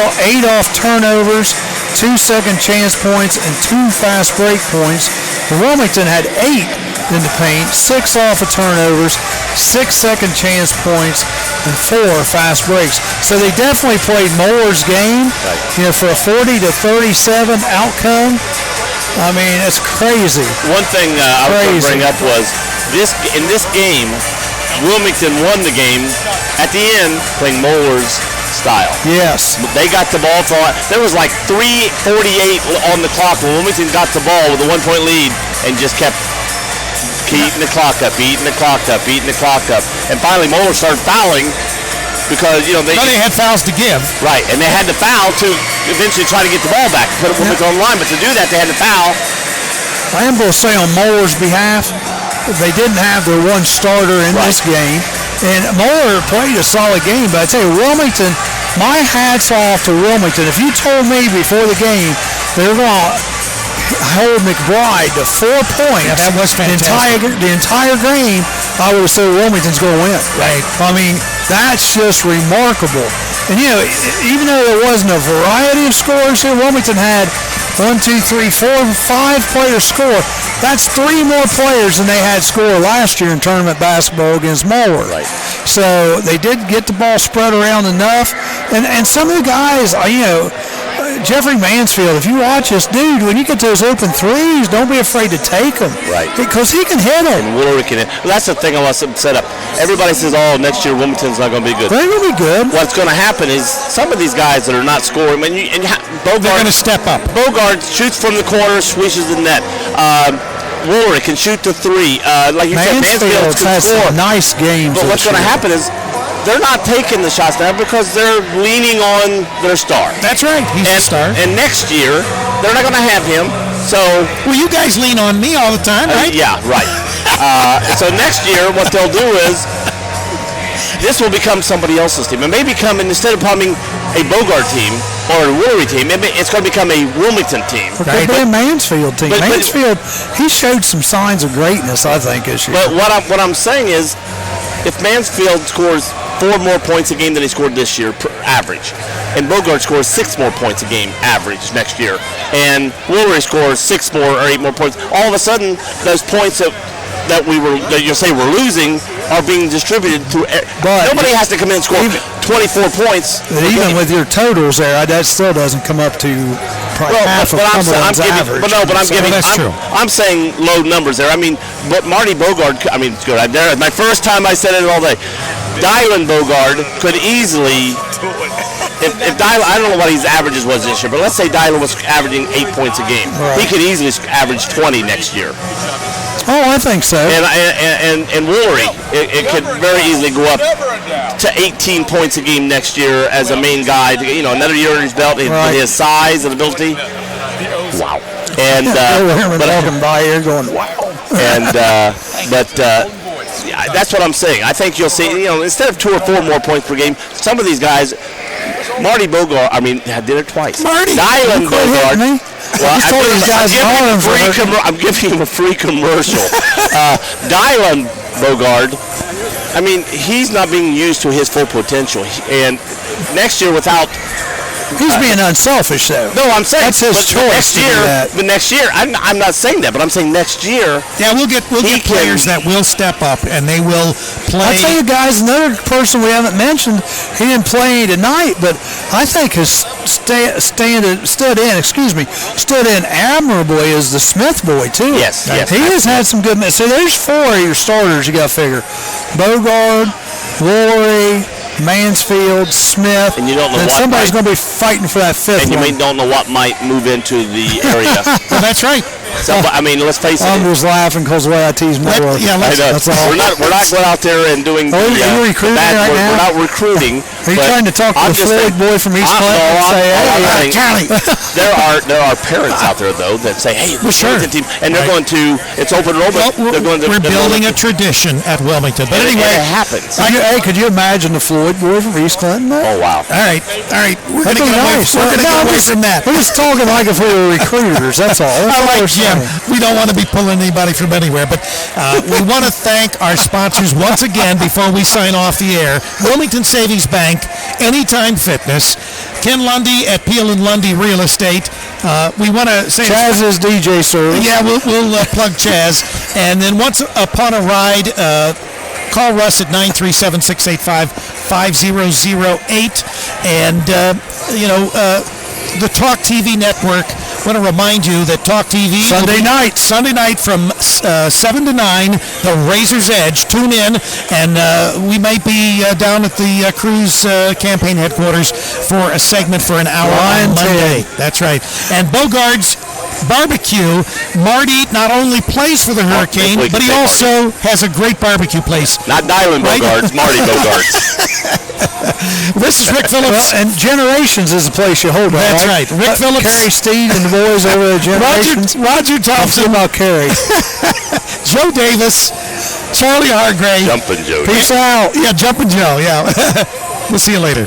S2: off turnovers, 2 second chance points, and 2 fast break points. Wilmington had 8 in the paint, 6 off of turnovers, 6 second chance points, and 4 fast breaks. So they definitely played Moeller's game, for a 40 to 37 outcome. I mean, it's crazy.
S3: One thing I was going to bring up was in this game, Wilmington won the game at the end playing Moeller's style.
S2: Yes.
S3: They got the ball. There was like 3:48 on the clock when Wilmington got the ball with a 1-point lead and just kept beating the clock up. And finally Moeller started fouling because, they
S1: had fouls to give.
S3: Right, and they had to foul to eventually try to get the ball back, put it Wilmington on the line. But to do that, they had to foul.
S2: I am going to say on Moeller's behalf, they didn't have their one starter in this game. And Moeller played a solid game, but I tell you, Wilmington, my hat's off to Wilmington. If you told me before the game they were going to hold McBride to 4 points,
S1: that was fantastic.
S2: The entire game, I would have said Wilmington's going to win.
S1: Right.
S2: I mean, that's just remarkable. And, even though there wasn't a variety of scores here, Wilmington had 1, 2, 3, 4, 5 players score. That's 3 more players than they had score last year in tournament basketball against Moeller.
S3: Right.
S2: So they did get the ball spread around enough. And some of the guys, Jeffrey Mansfield, if you watch this dude, when you get those open threes, don't be afraid to take them.
S3: Right.
S2: Because he can hit them.
S3: And Willory can hit. Well, that's the thing I want to set up. Everybody says, next year Wilmington's not going to be good.
S2: They're going to be good.
S3: What's going to happen is some of these guys that are not scoring, Bogard,
S1: they're going to step up.
S3: Bogard shoots from the corner, swishes the net. Willory can shoot the 3. Like you said, Mansfield can
S2: has
S3: score.
S2: Some nice games.
S3: But what's going to happen is they're not taking the shots now because they're leaning on their star.
S1: That's right. He's the star.
S3: And next year, they're not going to have him. So,
S1: well, you guys lean on me all the time, right?
S3: Yeah, right. So next year, what they'll do is this will become somebody else's team. It may become, instead of becoming a Bogard team or a Willory team, it's going to become a Wilmington team.
S2: It could be a Mansfield team. Mansfield, he showed some signs of greatness, I think, this year.
S3: But what I'm saying is, if Mansfield scores 4 more points a game than he scored this year, average, and Bogard scores 6 more points a game, average, next year, and Willory scores 6 more or 8 more points, all of a sudden, those points that you'll say we're losing are being distributed through. But nobody has to come in and score 24 points.
S2: Even with your totals there, that still doesn't come up to probably half of Cumberland's average.
S3: I'm saying low numbers there. I mean, but Marty Bogard, it's good. My first time I said it all day. Dylan Bogard could easily, if Dylan, I don't know what his averages was this year, but let's say Dylan was averaging 8 points a game. Right. He could easily average 20 next year.
S2: Oh, I think so.
S3: And Willory, it could very easily go up to 18 points a game next year as a main guy. Another year on his belt, with his size and ability. Wow. And
S2: walking by here going, wow.
S3: And that's what I'm saying. I think you'll see. Instead of 2 or 4 more points per game, some of these guys. Marty Bogard, did it twice. Dylan Bogard. Well, I'm giving him a free commercial. Dylan Bogard, he's not being used to his full potential. And next year, without
S2: He's being unselfish, though.
S3: No, I'm saying
S2: that's his choice.
S3: The next year, I'm not saying that, but I'm saying next year.
S1: Yeah, we'll get players that will step up and they will play.
S2: I'll tell you guys, another person we haven't mentioned. He didn't play tonight, but I think has stood in admirably is the Smith boy too.
S3: Yes.
S2: He has had some good. So there's 4 of your starters. You got to figure: Bogard, Rory, Mansfield, Smith,
S3: and you don't know
S2: what somebody's going to be fighting for that 5th.
S3: And you don't know what might move into the area.
S1: Well, that's right.
S3: So, I mean, let's face it.
S2: I'm just laughing because the way I tease Moeller.
S3: That's all. We're not going out there and doing.
S2: Are you recruiting right now?
S3: We're not recruiting.
S2: Are you trying to talk to the Floyd boy from East Clinton and say, "Hey,
S1: Charlie"?
S3: There are parents out there though that say, "Hey, the Wilmington team," and they're going to. It's open enrollment.
S1: We're building a tradition at Wilmington. But anyway,
S3: it happens.
S2: Could you imagine the Floyd boy from East Clinton?
S3: Oh wow!
S1: All right. We're going to get away from that.
S2: We're just talking like if we were recruiters. That's all.
S1: I like Jim. We don't want to be pulling anybody from anywhere, but we want to thank our sponsors once again before we sign off the air. Wilmington Savings Bank, Anytime Fitness, Ken Lundy at Peel and Lundy Real Estate. We want to say
S2: Chaz's DJ service.
S1: Yeah, we'll plug Chaz. And then once upon a ride, call Russ at 937-685-5008. And, the Talk TV network. I want to remind you that Talk TV Sunday night from 7 to 9, the Razor's Edge. Tune in, and we might be down at the Cruise campaign headquarters for a segment for an hour on Monday. That's right. And Bogard's Barbecue. Marty not only plays for the Hurricane, but he also has a great barbecue place.
S3: Not Dylan Bogarts, Marty Bogarts.
S1: This is Rick Phillips.
S2: And Generations is the place you hold on.
S1: That's right. Rick Phillips.
S2: Kerry Steed and the boys over at Generations.
S1: Roger Thompson.
S2: About Kerry.
S1: Joe Davis. Charlie Hargrave.
S3: Jumpin' Joe.
S2: Peace out.
S1: Yeah, Jumpin' Joe. Yeah. We'll see you later.